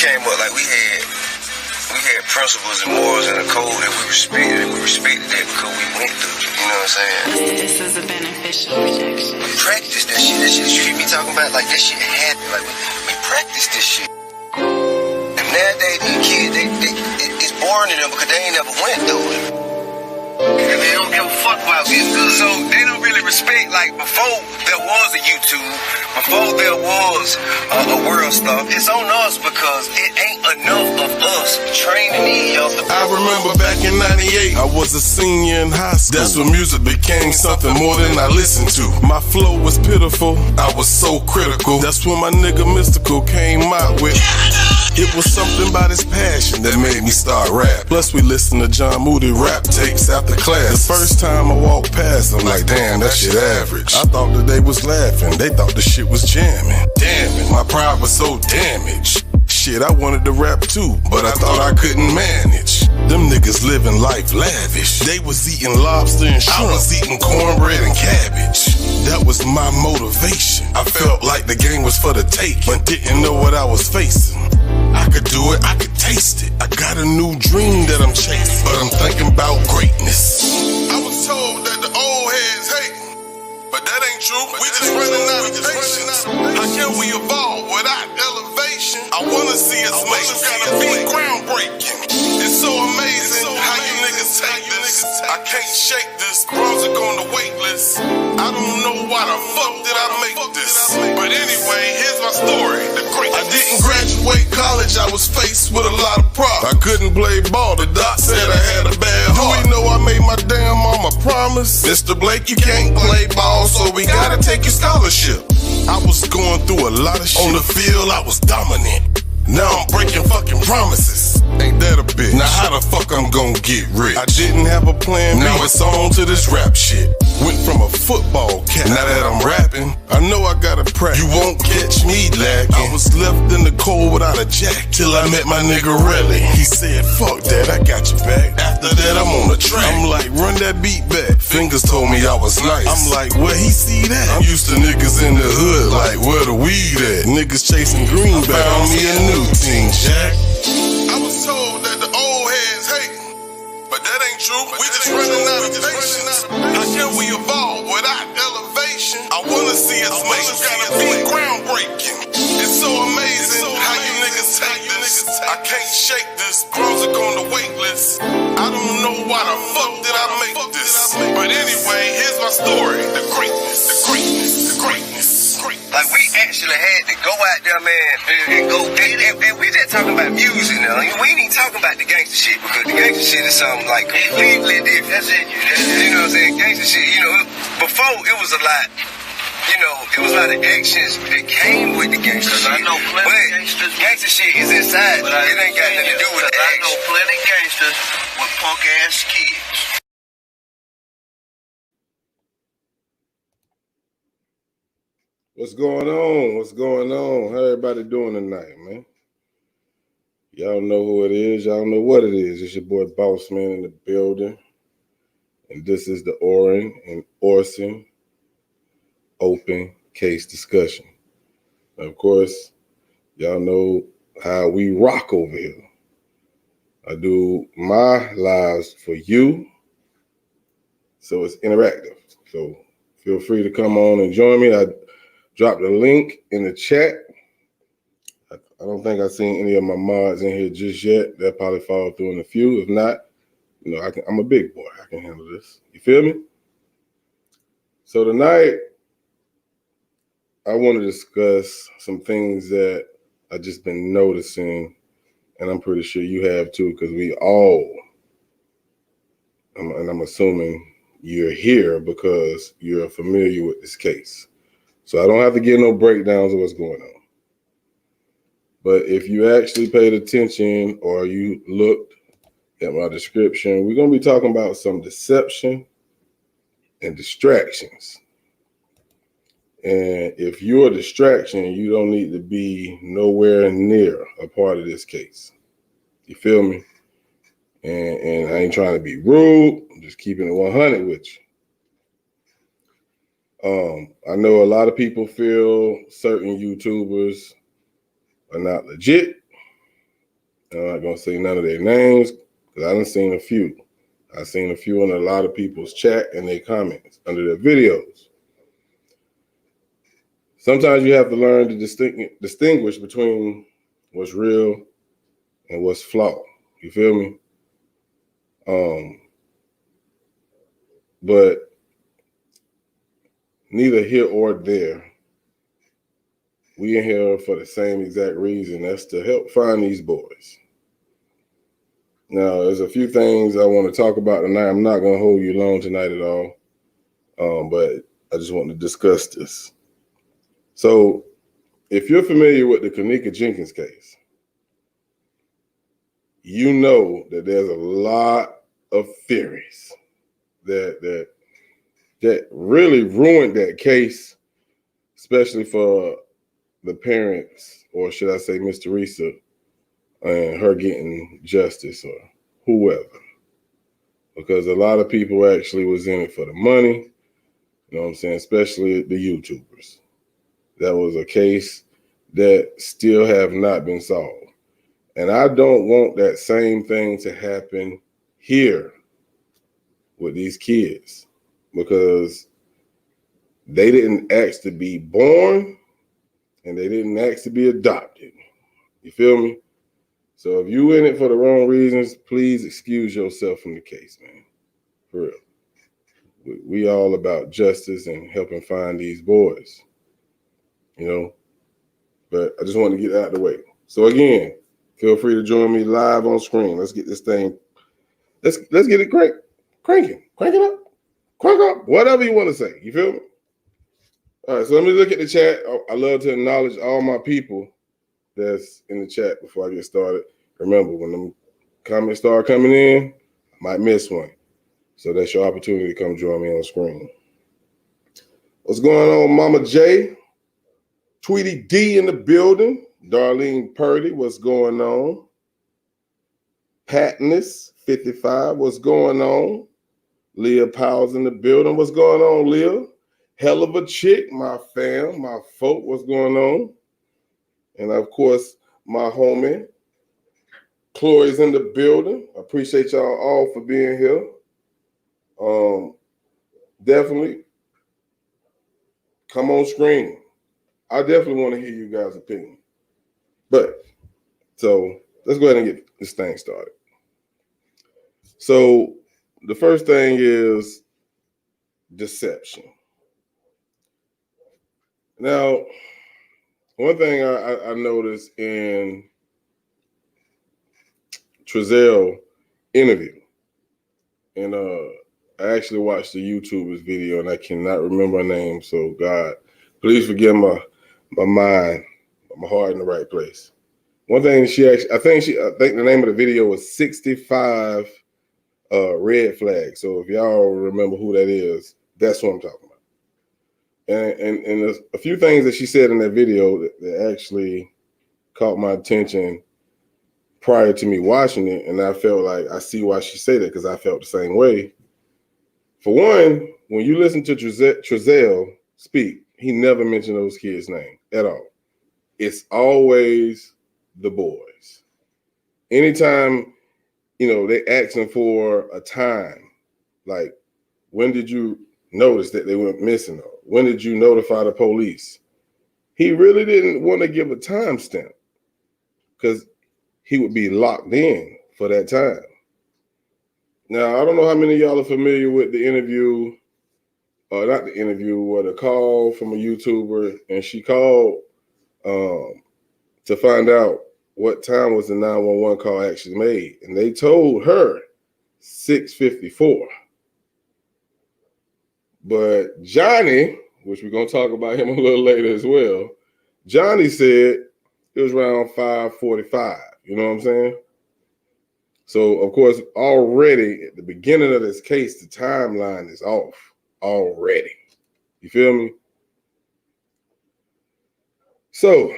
came up like we had principles and morals and a code that we respected, and we respected that because we went through it. You know what I'm saying? This is a beneficial rejection. We practice that shit. That shit you hear me talking about, like that shit happened. Like we practice this shit. And nowadays these kids, it's boring to them because they ain't never went through it. And they don't give a fuck about getting good. So they don't really respect, like, before there was a YouTube, before there was a world stuff, it's on us because it ain't enough of us training these young. I remember back in 98, I was a senior in high school. That's when music became something more than I listened to. My flow was pitiful, I was so critical. That's when my nigga Mystical came out with it was something about his passion that made me start rap. Plus we listened to John Moody rap tapes after class. The first time I walked past them like, damn, that shit average. I thought that they was laughing, they thought the shit was jamming. Damn it, my pride was so damaged. Shit, I wanted to rap too, but I thought I couldn't manage. Them niggas living life lavish. They was eating lobster and shrimp. I was eating cornbread and cabbage. That was my motivation. I felt like the game was for the take, but didn't know what I was facing. I could do it, I could taste it. I got a new dream that I'm chasing, but I'm thinking about greatness. I was told that the old heads hate, but that ain't true. We just running out of patience. How can we evolve without elevation? I wanna see us make it gotta be groundbreaking. It's so amazing how you niggas take this. I can't shake this. Bronze on the wait list. I don't know why the fuck did I make this. But anyway, here's my story. I didn't graduate college, I was faced with a lot of problems. I couldn't play ball, the doc said I had a bad heart. Do we know I made my damn mama promise? Mr. Blake, you can't play ball, so we gotta take your scholarship. I was going through a lot of shit. On the field, I was dominant. Now I'm breaking fucking promises. Ain't that a bitch? Now how the fuck I'm gonna get rich? I didn't have a plan B. Now it's on to this rap shit. Went from a football cat. Now that I'm rapping, I know I gotta practice. You won't catch me lacking. I was left in the cold without a jacket till I met my nigga Relly. He said, fuck that, I got your back. After that, I'm on the track. I'm like, run that beat back. Fingers told me I was nice. I'm like, where he see that? I'm used to niggas in the hood, like, where the weed at? Niggas chasing greenback. Found me a new team, Jack. I was told that the old heads hate, but that ain't true. We just running out of patience. How can we evolve without elevation? I wanna see us make it gotta be groundbreaking. It's so amazing how you niggas take this. I can't shake this. Bronze on the wait list. I don't know why the fuck did I make this. But anyway, here's my story. The greatness, the greatness, the greatness. Like we actually had to go out there, man, and go. And we just talking about music now. We ain't even talking about the gangster shit because the gangster shit is something like completely different. That's it. You know what I'm saying? Gangster shit. You know, before it was a lot. You know, it was a lot of actions that came with the gangster shit. I know plenty of gangsters. Gangster shit is inside. It ain't got nothing to do with the action. I know plenty of gangsters with punk ass kids. What's going on? What's going on? How everybody doing tonight, man? Y'all know who it is. Y'all know what it is. It's your boy Boss Man in the building. And this is the Orriin and Orson open case discussion. Now, of course, y'all know how we rock over here. I do my lives for you, so it's interactive. So feel free to come on and join me. I dropped the link in the chat. I don't think I've seen any of my mods in here just yet. They'll probably follow through in a few. If not, you know, I'm a big boy. I can handle this. You feel me? So tonight, I want to discuss some things that I just been noticing, and I'm pretty sure you have too, because we all, and I'm assuming you're here because you're familiar with this case. So I don't have to give no breakdowns of what's going on. But if you actually paid attention or you looked at my description, we're going to be talking about some deception and distractions. And if you're a distraction, you don't need to be nowhere near a part of this case. You feel me? And I ain't trying to be rude. I'm just keeping it 100 with you. I know a lot of people feel certain YouTubers are not legit. I'm not gonna say none of their names because I done seen a few. I've seen a few in a lot of people's chat and their comments under their videos. Sometimes you have to learn to distinguish between what's real and what's flawed. You feel me? But neither here or there. We in here for the same exact reason. That's to help find these boys. Now, there's a few things I want to talk about tonight. I'm not going to hold you long tonight at all, but I just want to discuss this. So, if you're familiar with the Kanika Jenkins case, you know that there's a lot of theories that really ruined that case, especially for the parents, or should I say Miss Teresa, and her getting justice or whoever. Because a lot of people actually was in it for the money, you know what I'm saying, especially the YouTubers. That was a case that still have not been solved. And I don't want that same thing to happen here with these kids because they didn't ask to be born and they didn't ask to be adopted. You feel me? So if you in it for the wrong reasons, please excuse yourself from the case, man. For real. We all about justice and helping find these boys, you know? But I just want to get that out of the way. So again, feel free to join me live on screen. Let's get this thing, let's get it cranking. Crank it up. Crank up. Whatever you want to say. You feel me? All right, so let me look at the chat. I love to acknowledge all my people that's in the chat before I get started. Remember, when them comments start coming in, I might miss one. So that's your opportunity to come join me on screen. What's going on, Mama J? Tweety D in the building. Darlene Purdy, what's going on? Patness 55, what's going on? Leah Powell's in the building. What's going on, Leah? Hell of a chick, my fam, my folk, what's going on? And of course, my homie, Chloe's in the building. I appreciate y'all all for being here. Definitely come on screen. I definitely want to hear you guys' opinion. But, so let's go ahead and get this thing started. So the first thing is deception. Now, one thing I noticed in Trezell interview, and I actually watched the YouTuber's video, and I cannot remember her name. So God, please forgive my mind, my heart in the right place. One thing I think the name of the video was 65 red flags. So if y'all remember who that is, that's what I'm talking about. And there's a few things that she said in that video that actually caught my attention prior to me watching it, and I felt like I see why she said it because I felt the same way. For one, when you listen to Trezell speak, he never mentioned those kids' name at all. It's always the boys. Anytime, they asking for a time, like, when did you notice that they went missing? Or when did you notify the police? He really didn't want to give a timestamp because he would be locked in for that time. Now, I don't know how many of y'all are familiar with the interview, or not the interview, or the call from a YouTuber, and she called to find out what time was the 911 call actually made. And they told her 6:54. But Johnny, which we're going to talk about him a little later as well, Johnny said it was around 5:45. You know what I'm saying? So, of course, already at the beginning of this case, the timeline is off already. You feel me? So,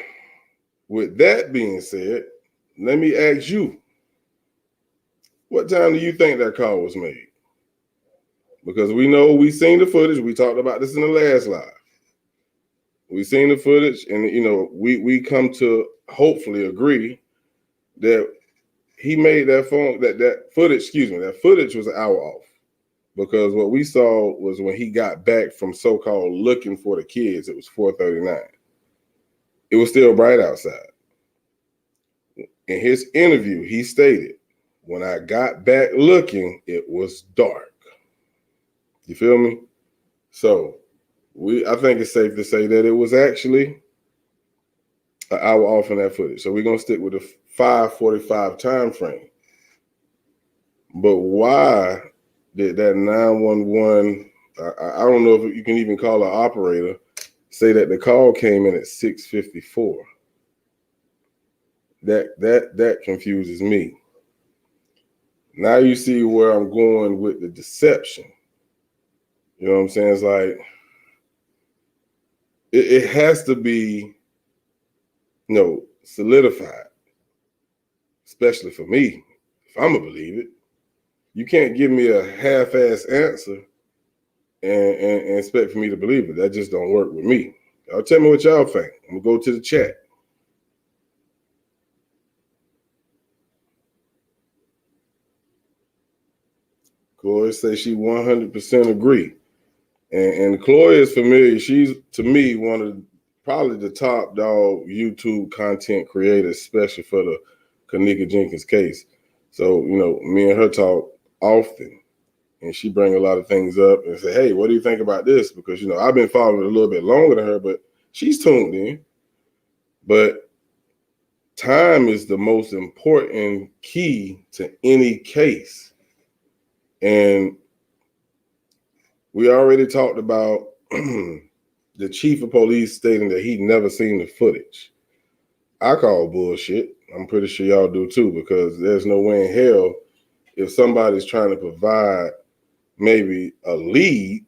with that being said, let me ask you, what time do you think that call was made? Because we know we seen the footage. We talked about this in the last live. We seen the footage, and we come to hopefully agree that he made that that footage was an hour off. Because what we saw was when he got back from so-called looking for the kids, it was 4:39. It was still bright outside. In his interview, he stated, when I got back looking, it was dark. You feel me? So I think it's safe to say that it was actually an hour off in that footage. So we're going to stick with the 5:45 time frame. But why did that 911, I don't know if you can even call an operator, say that the call came in at 6:54? That confuses me. Now you see where I'm going with the deception. You know what I'm saying? It's like, it has to be, solidified, especially for me, if I'm gonna believe it. You can't give me a half-ass answer and expect for me to believe it. That just don't work with me. Y'all tell me what y'all think. I'm gonna go to the chat. Chloe says she 100% agree. And Chloe is familiar. She's, to me, one of probably the top dog YouTube content creators, especially for the Kanika Jenkins case. So, me and her talk often. And she bring a lot of things up and say, hey, what do you think about this? Because, I've been following it a little bit longer than her, but she's tuned in. But time is the most important key to any case. And we already talked about the chief of police stating that he'd never seen the footage. I call bullshit. I'm pretty sure y'all do too, because there's no way in hell if somebody's trying to provide maybe a lead,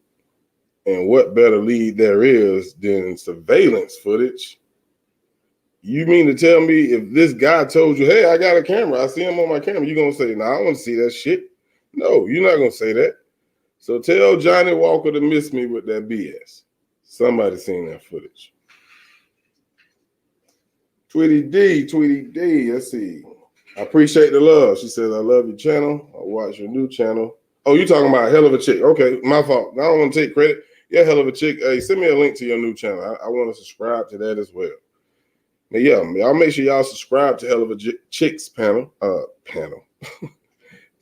and what better lead there is than surveillance footage. You mean to tell me if this guy told you, hey, I got a camera, I see him on my camera, you're going to say, I want to see that shit? No, you're not going to say that. So tell Johnny Walker to miss me with that BS. Somebody seen that footage. Tweety D, let's see. I appreciate the love. She says, I love your channel. I watch your new channel. Oh, you talking about Hell of a Chick. Okay, my fault. I don't want to take credit. Yeah, Hell of a Chick. Hey, send me a link to your new channel. I want to subscribe to that as well. But yeah, y'all make sure y'all subscribe to Hell of a Chick's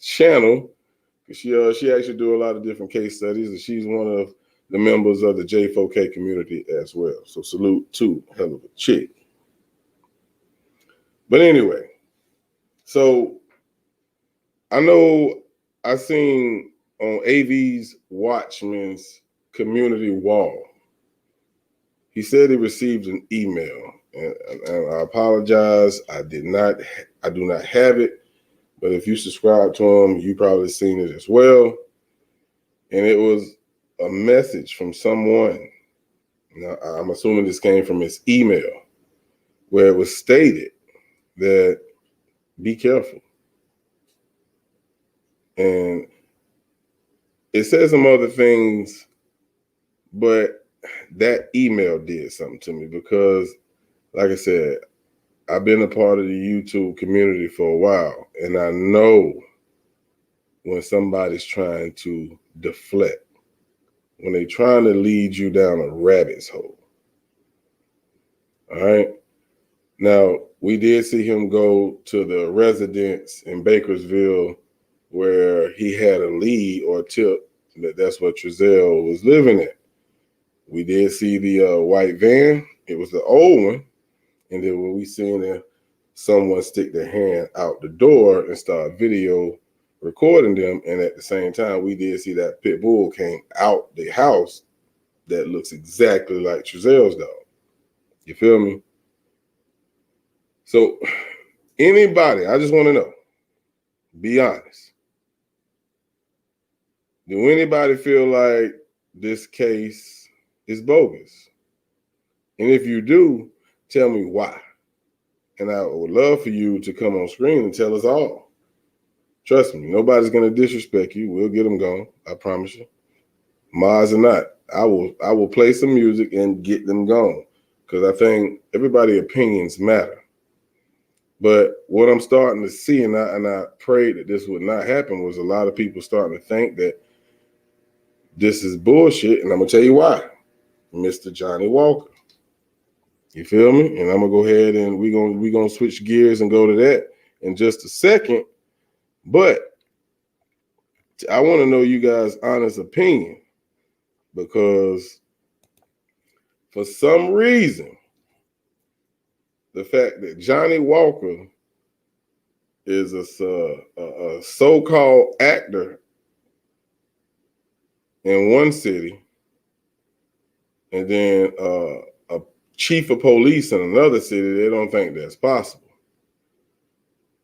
channel. She actually do a lot of different case studies, and she's one of the members of the J4K community as well. So salute to Hell of a Chick. But anyway, so I know I seen on AV's Watchman's community wall, he said he received an email, and I apologize. I do not have it, but if you subscribe to him, you probably seen it as well. And it was a message from someone. Now, I'm assuming this came from his email, where it was stated that be careful. And it says some other things, but that email did something to me because, like I said, I've been a part of the YouTube community for a while, and I know when somebody's trying to deflect, when they're trying to lead you down a rabbit's hole. All right. Now, we did see him go to the residence in Bakersville where he had a lead or tip that that's what Trezell was living at. We did see the white van. It was the old one. And then when we seen someone stick their hand out the door and start video recording them, and at the same time, we did see that pit bull came out the house that looks exactly like Trezell's dog. You feel me? So anybody, I just want to know, be honest. Do anybody feel like this case is bogus? And if you do, tell me why. And I would love for you to come on screen and tell us all. Trust me, nobody's going to disrespect you. We'll get them gone. I promise you. Mods or not, I will play some music and get them gone, because I think everybody's opinions matter. But what I'm starting to see, and I prayed that this would not happen, was a lot of people starting to think that this is bullshit, and I'm gonna tell you why. Mr. Johnny Walker. You feel me? And I'm gonna go ahead and we're gonna switch gears and go to that in just a second. But I want to know you guys' honest opinion, because for some reason, the fact that Johnny Walker is a so-called actor in one city, and then a chief of police in another city, they don't think that's possible.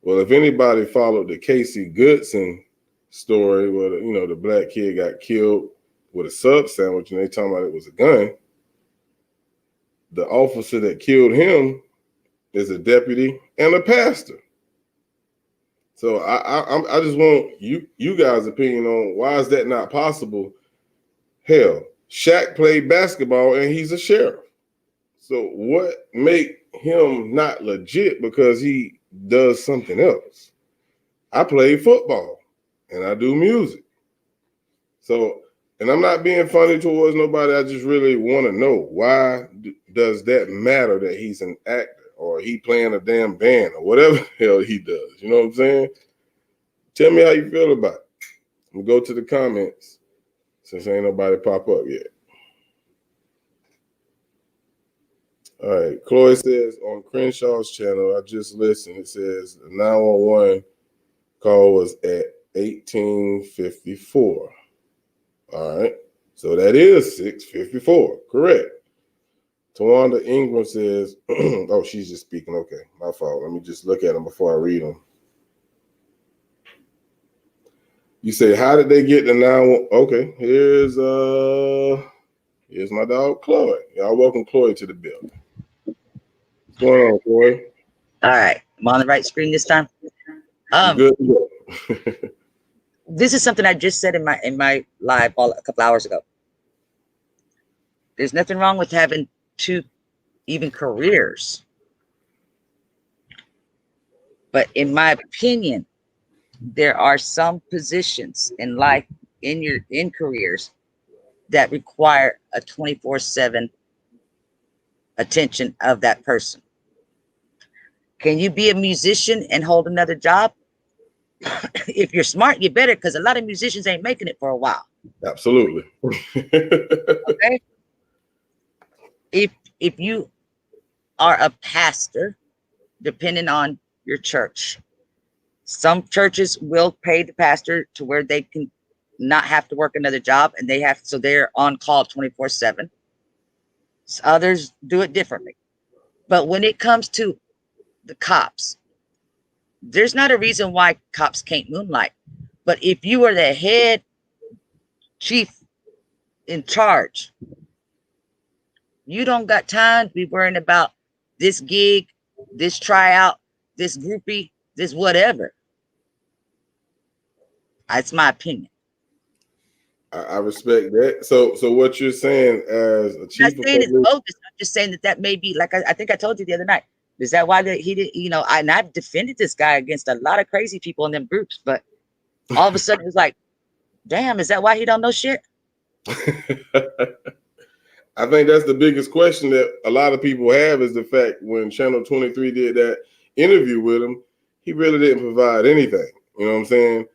Well, if anybody followed the Casey Goodson story where the black kid got killed with a sub sandwich and they talking about it was a gun, the officer that killed him is a deputy and a pastor. So I just want you guys' opinion on why is that not possible? Hell, Shaq played basketball and he's a sheriff. So what make him not legit because he does something else? I play football and I do music. So, and I'm not being funny towards nobody. I just really want to know, why does that matter that he's an actor or he playing a damn band or whatever the hell he does? You know what I'm saying? Tell me how you feel about it. We'll go to the comments since ain't nobody pop up yet. All right. Chloe says on Crenshaw's channel, I just listened. It says the 911 call was at 1854. All right. So that is 654. Correct. Tawanda Ingram says, oh, she's just speaking. Okay. My fault. Let me just look at them before I read them. You say, how did they get the 911? Okay. Here's my dog, Chloe. Y'all welcome Chloe to the building. What's going on, Chloe? All right. I'm on the right screen this time. Good. This is something I just said in my live a couple hours ago. There's nothing wrong with having two even careers. But in my opinion, there are some positions in life, in careers, that require a 24/7 attention of that person. Can you be a musician and hold another job? If you're smart, you better, because a lot of musicians ain't making it for a while. Absolutely. Okay. If you are a pastor, depending on your church, some churches will pay the pastor to where they can not have to work another job, and so they're on call 24/7. Others do it differently. But when it comes to the cops, there's not a reason why cops can't moonlight. But if you are the head chief in charge, you don't got time to be worrying about this gig, this tryout, this groupie, this whatever. That's my opinion. I respect that. So what you're saying as a chief of police, it's bogus. I'm just saying that may be, like I think I told you the other night. Is that why he did? And I've defended this guy against a lot of crazy people in them groups, but all of a sudden it's like, damn, is that why he don't know shit? I think that's the biggest question that a lot of people have, is the fact when Channel 23 did that interview with him, he really didn't provide anything. You know what I'm saying?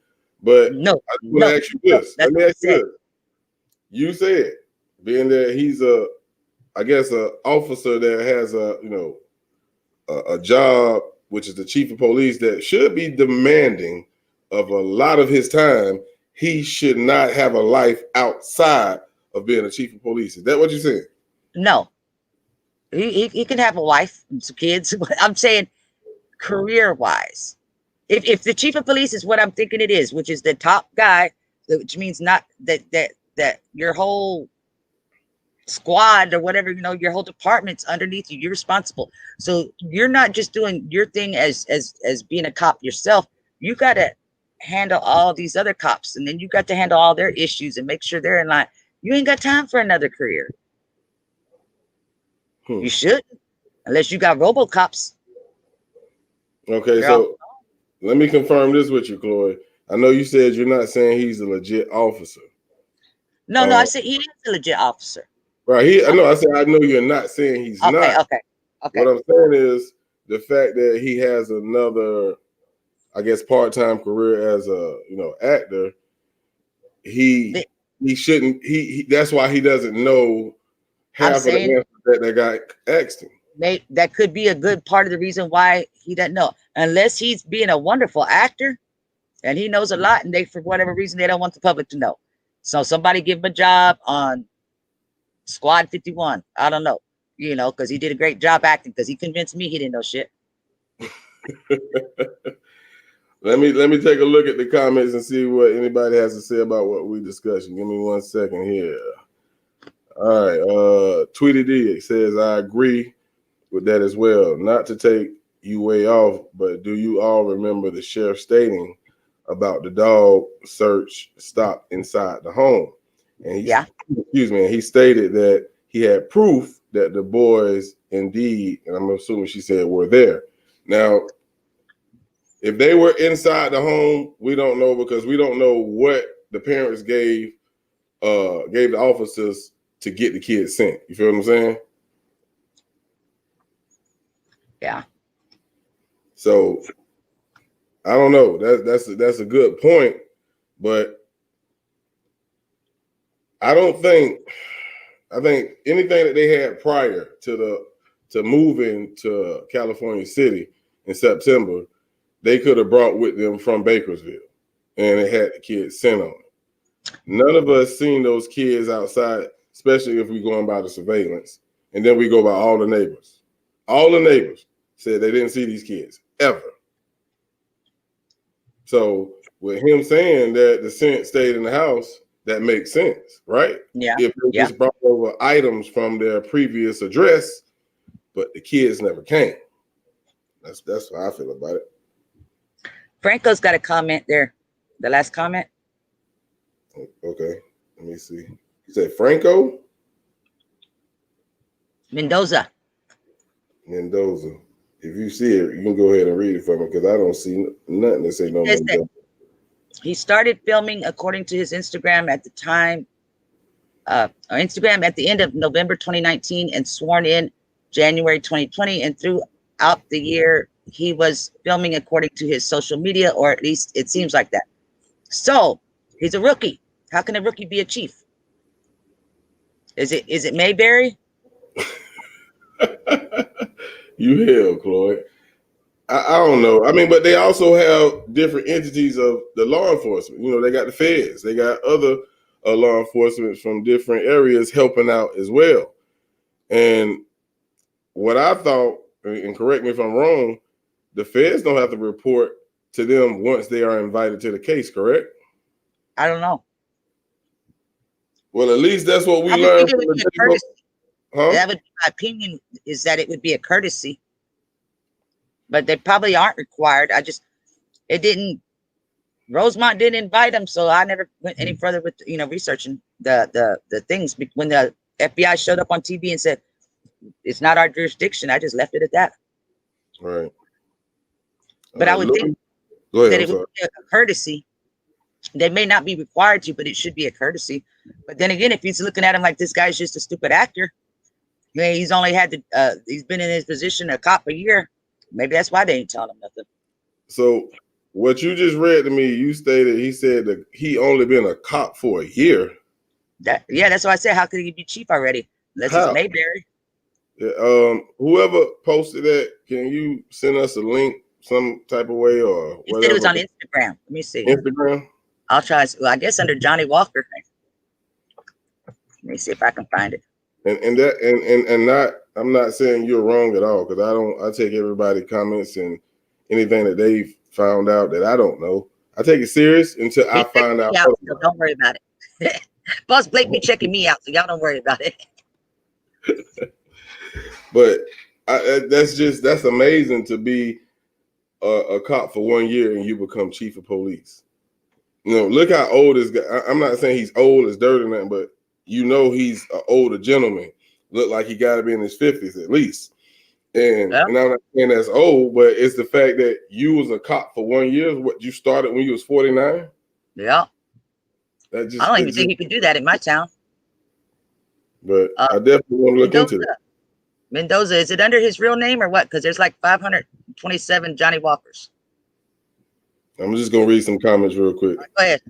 But I want to ask you this. Let me ask you this. You said, being that he's a officer that has a job, which is the chief of police, that should be demanding of a lot of his time, he should not have a life outside of being a chief of police. Is that what you said? No. He can have a wife and some kids. I'm saying career-wise. If the chief of police is what I'm thinking it is, which is the top guy, which means not that your whole squad or whatever, your whole department's underneath you, you're responsible. So you're not just doing your thing as being a cop yourself. You got to handle all these other cops, and then you got to handle all their issues and make sure they're in line. You ain't got time for another career. You should, unless you got RoboCops. Okay, They're all, so let me confirm this with you, Chloe. I know you said you're not saying he's a legit officer. no, I said he is a legit officer. Right. I know. I said I know you're not saying he's not. Okay. What I'm saying is the fact that he has another, I guess, part-time career as a actor. He shouldn't. He that's why he doesn't know half of the answers that that guy asked him. That could be a good part of the reason why he doesn't know, unless he's being a wonderful actor and he knows a lot, and they, for whatever reason, they don't want the public to know. So somebody give him a job on Squad 51. I don't know, because he did a great job acting, because he convinced me he didn't know shit. Let me take a look at the comments and see what anybody has to say about what we discussed. Give me 1 second here. All right. Tweety D says, I agree with that as well. Not to take you way off, but do you all remember the sheriff stating about the dog search stop inside the home? And he stated that he had proof that the boys indeed, and I'm assuming she said, were there. Now, if they were inside the home, we don't know, because we don't know what the parents gave the officers to get the kids sent. You feel what I'm saying? Yeah. So I don't know. That's a good point, but I think anything that they had prior to moving to California City in September, they could have brought with them from Bakersville, and it had the kids sent on it. None of us seen those kids outside, especially if we're going by the surveillance, and then we go by all the neighbors. All the neighbors said they didn't see these kids ever. So with him saying that the scent stayed in the house, that makes sense, right? Yeah. If they just brought over items from their previous address, but the kids never came. That's how I feel about it. Franco's got a comment there. The last comment. Okay, let me see. You said Franco? Mendoza. If you see it, you can go ahead and read it for me, because I don't see nothing that say no Mendoza. He started filming, according to his Instagram, at the time, Instagram at the end of November 2019, and sworn in January 2020. And throughout the year, he was filming according to his social media, or at least it seems like that. So he's a rookie. How can a rookie be a chief? Is it Mayberry? You hell, Chloe. I don't know. I mean, but they also have different entities of the law enforcement. They got the feds. They got other law enforcement from different areas helping out as well. And what I thought, and correct me if I'm wrong, the feds don't have to report to them once they are invited to the case, correct? I don't know. Well, at least that's what we learned from the courtesy. Huh? That would be my opinion, is that it would be a courtesy. But they probably aren't required. Rosemont didn't invite them, so I never went any further with researching the things. When the FBI showed up on TV and said it's not our jurisdiction, I just left it at that. Right. But I would think that it would be a courtesy. They may not be required to, but it should be a courtesy. But then again, if he's looking at him like this guy's just a stupid actor, he's only had he's been in his position, a cop, a year. Maybe that's why they ain't telling him nothing. So what you just read to me, you stated he said that he only been a cop for a year. That's why I said, how could he be chief already? Unless it's Mayberry. Yeah, whoever posted that, can you send us a link some type of way or whatever? He said it was on Instagram. Let me see. Instagram? I'll try. Well, I guess under Johnny Walker. Let me see if I can find it. I'm not saying you're wrong at all, because I take everybody's comments and anything that they've found out that I don't know. I take it serious until I find out. So don't worry about it. Boss Blake be checking me out, so y'all don't worry about it. But that's amazing to be a cop for 1 year and you become chief of police. Look how old this guy. I'm not saying he's old as dirt or nothing, but he's an older gentleman. Look like he got to be in his 50s at least. And I'm not saying that's old, but it's the fact that you was a cop for 1 year. What you started when you was 49? Yeah. That just I don't even think you could do that in my town. But I definitely want to look into that. Mendoza, is it under his real name or what? Because there's like 527 Johnny Walkers. I'm just gonna read some comments real quick. Right, go ahead.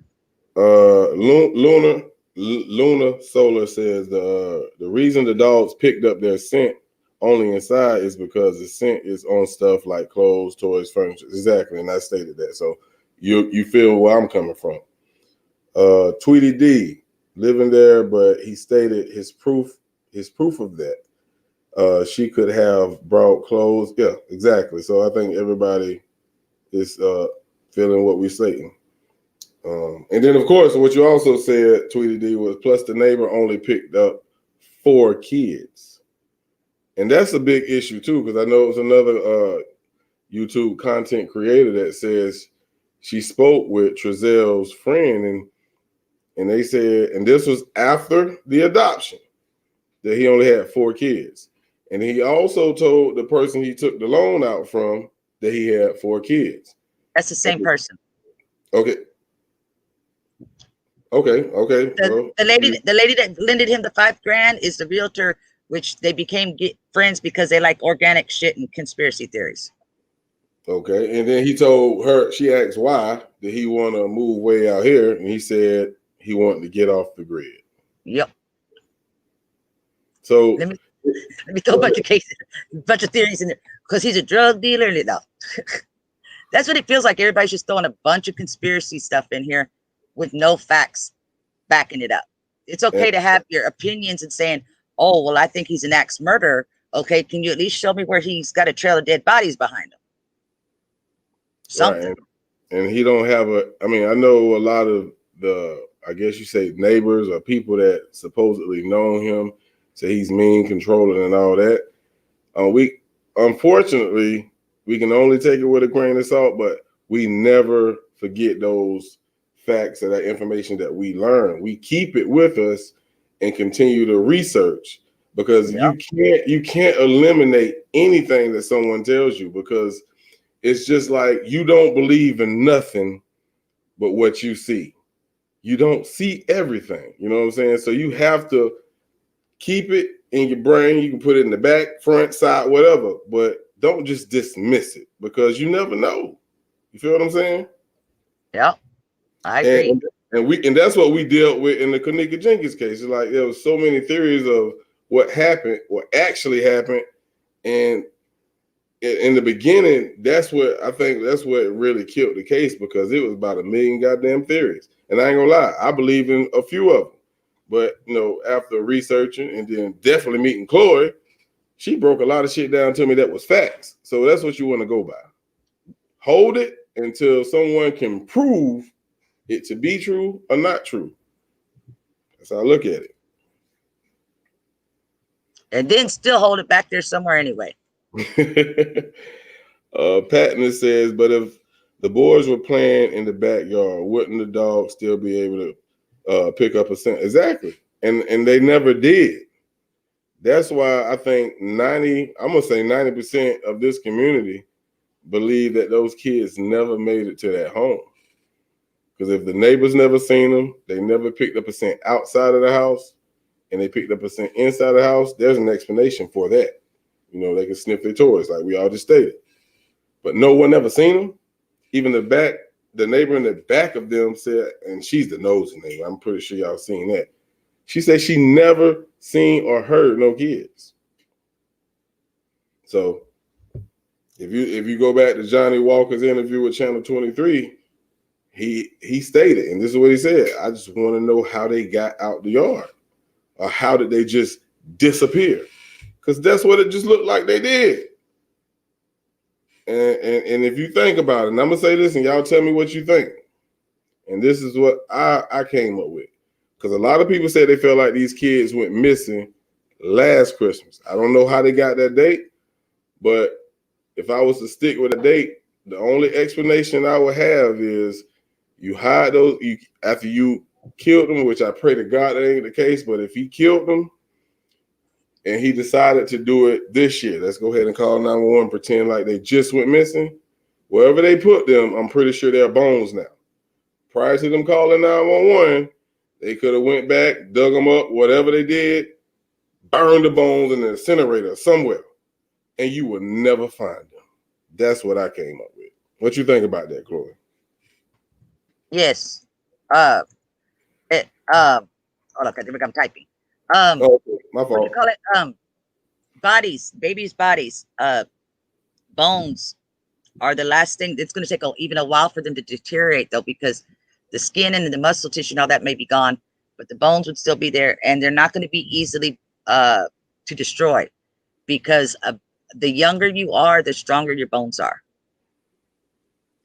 Luna Solar says the reason the dogs picked up their scent only inside is because the scent is on stuff like clothes, toys, furniture. Exactly, and I stated that. So you feel where I'm coming from. Tweety D living there, but he stated his proof of that. She could have brought clothes. Yeah, exactly. So I think everybody is feeling what we're saying. And then, of course, what you also said, Tweety D, was plus the neighbor only picked up 4 kids. And that's a big issue, too, because I know it was another YouTube content creator that says she spoke with Trezel's friend, and they said, and this was after the adoption, that he only had 4 kids. And he also told the person he took the loan out from that he had 4 kids. That's the same person. Okay. The lady that lended him the $5,000 is the realtor, which they became friends because they like organic shit and conspiracy theories. Okay, and then he told her, she asked why did he want to move way out here, and he said he wanted to get off the grid. Yep. So let me throw a bunch of cases, a bunch of theories in there because he's a drug dealer. No, that's what it feels like. Everybody's just throwing a bunch of conspiracy stuff in here with no facts backing it up. It's okay to have your opinions and saying, oh, well, I think he's an axe murderer. Okay, can you at least show me where he's got a trail of dead bodies behind him? Something. Right. And he don't have I know a lot of I guess you say neighbors or people that supposedly know him, say he's mean, controlling, and all that. Unfortunately, we can only take it with a grain of salt, but we never forget those facts or that information that we learn. We keep it with us and continue to research, because you can't eliminate anything that someone tells you, because it's just like you don't believe in nothing but what you see. You don't see everything, you know what I'm saying? So you have to keep it in your brain. You can put it in the back, front, side, whatever, but don't just dismiss it, because you never know. You feel what I'm saying? Yeah, I agree. And that's what we dealt with in the Kanika Jenkins case. It's like there was so many theories of what happened, what actually happened, and in the beginning, that's what really killed the case, because it was about 1 million goddamn theories. And I ain't gonna lie, I believe in a few of them. But after researching and then definitely meeting Chloe, she broke a lot of shit down to me that was facts. So that's what you want to go by. Hold it until someone can prove it to be true or not true. That's how I look at it. And then still hold it back there somewhere anyway. Patton says, but if the boys were playing in the backyard, wouldn't the dog still be able to pick up a scent? Exactly. And they never did. That's why I think 90% of this community believe that those kids never made it to that home. Because if the neighbors never seen them, they never picked up a scent outside of the house, and they picked up a scent inside the house, there's an explanation for that. They can sniff their toys, like we all just stated. But no one ever seen them. Even the neighbor in the back of them said, and she's the nosy neighbor, I'm pretty sure y'all seen that. She said she never seen or heard no kids. So if you go back to Johnny Walker's interview with Channel 23, he stated, and this is what he said, I just want to know how they got out the yard, or how did they just disappear? Because that's what it just looked like they did. And if you think about it, and I'm gonna say this, and y'all tell me what you think. And this is what I came up with. Because a lot of people say they feel like these kids went missing last Christmas. I don't know how they got that date, but if I was to stick with a date, the only explanation I would have is you hide those after you killed them, which I pray to God that ain't the case, but if he killed them and he decided to do it this year. Let's go ahead and call 911, pretend like they just went missing. Wherever they put them, I'm pretty sure they're bones now. Prior to them calling 911, they could have went back, dug them up, whatever they did, burned the bones in an incinerator somewhere, and you would never find them. That's what I came up with. What you think about that, Chloe? Yes. Hold on, I think I'm typing. Oh, my fault. What do you call it? Bodies, babies' bodies, bones are the last thing. It's going to take even a while for them to deteriorate, though, because the skin and the muscle tissue and all that may be gone, but the bones would still be there, and they're not going to be easily to destroy, because the younger you are, the stronger your bones are.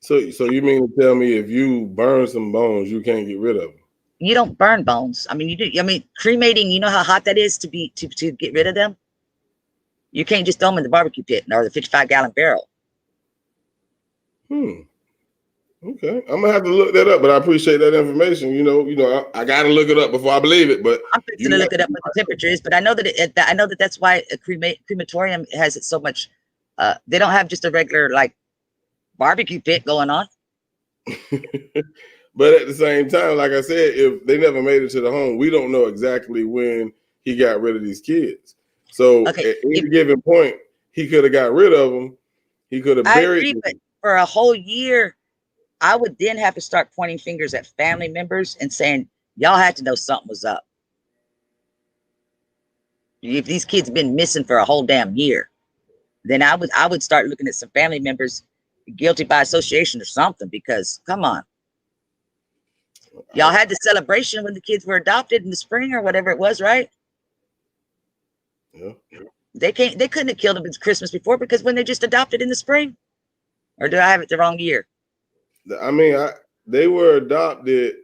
So you mean to tell me if you burn some bones, you can't get rid of them? You don't burn bones. I mean, you do. I mean, cremating. You know how hot that is to get rid of them. You can't just throw them in the barbecue pit or the 55-gallon barrel. Okay, I'm gonna have to look that up, but I appreciate that information. I gotta look it up before I believe it. But I'm fixing to look it up what the temperature is. But I know that that's why a crematorium has it so much. They don't have just a regular like barbecue pit going on. But at the same time, like I said, if they never made it to the home, we don't know exactly when he got rid of these kids. So at any given point, he could have got rid of them. He could have buried them. But for a whole year, I would then have to start pointing fingers at family members and saying, y'all had to know something was up. If these kids have been missing for a whole damn year, then I would start looking at some family members guilty by association or something, because come on. Y'all had the celebration when the kids were adopted in the spring or whatever it was, right? Yeah. They couldn't have killed them at Christmas before, because when they just adopted in the spring. Or do I have it the wrong year? I mean, they were adopted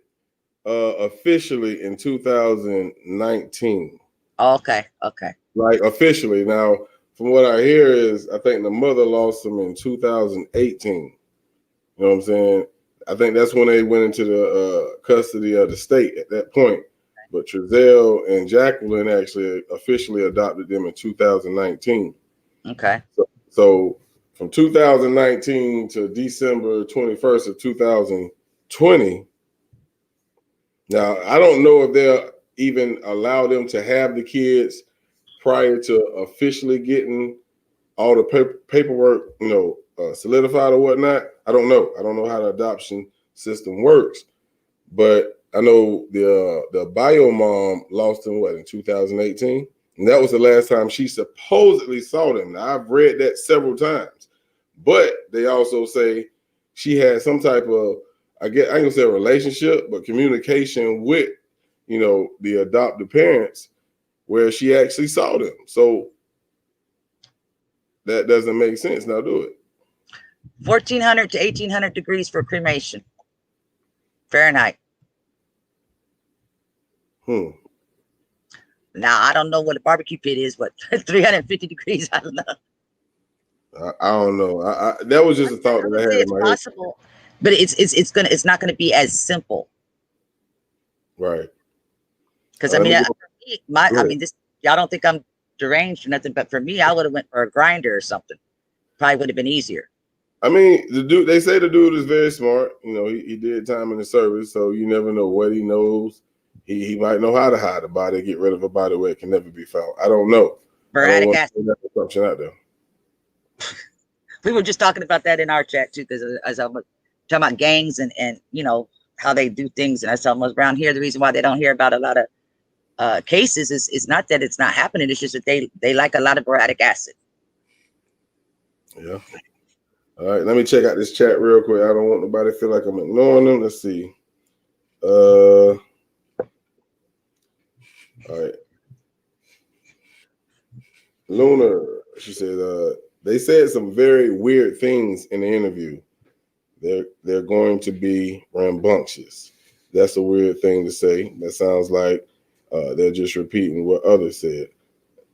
officially in 2019. Okay. Like officially. Now, from what I hear is, I think the mother lost them in 2018. You know what I'm saying? I think that's when they went into the custody of the state at that point. But Trezell and Jacqueline actually officially adopted them in 2019. Okay. So from 2019 to December 21st of 2020. Now, I don't know if they'll even allow them to have the kids prior to officially getting all the paperwork, solidified or whatnot. I don't know. I don't know how the adoption system works, but I know the bio mom lost them in 2018, and that was the last time she supposedly saw them. Now, I've read that several times, but they also say she had some type of, I ain't gonna say a relationship, but communication with, the adoptive parents, where she actually saw them. So that doesn't make sense. Now do it. 1,400 to 1,800 degrees for cremation. Fahrenheit. Now, I don't know what a barbecue pit is, but 350 degrees, I don't know. I don't know. That was just a thought that I had in my head. It's possible, but it's not gonna be as simple. Right. Because I mean, y'all don't think I'm deranged or nothing, but for me, I would have went for a grinder or something. Probably would have been easier. I mean, they say the dude is very smart. He did time in the service, so you never know what he knows. He might know how to hide a body, get rid of a body where it can never be found. I don't know. Boric acid. That assumption out there. We were just talking about that in our chat too, because as I'm talking about gangs and how they do things, and I tell them around here the reason why they don't hear about a lot of cases is not that it's not happening. It's just that they like a lot of boric acid. Yeah. All right, let me check out this chat real quick. I don't want nobody to feel like I'm ignoring them. Let's see. All right. Luna, she said, they said some very weird things in the interview. They're going to be rambunctious. That's a weird thing to say. That sounds like they're just repeating what others said.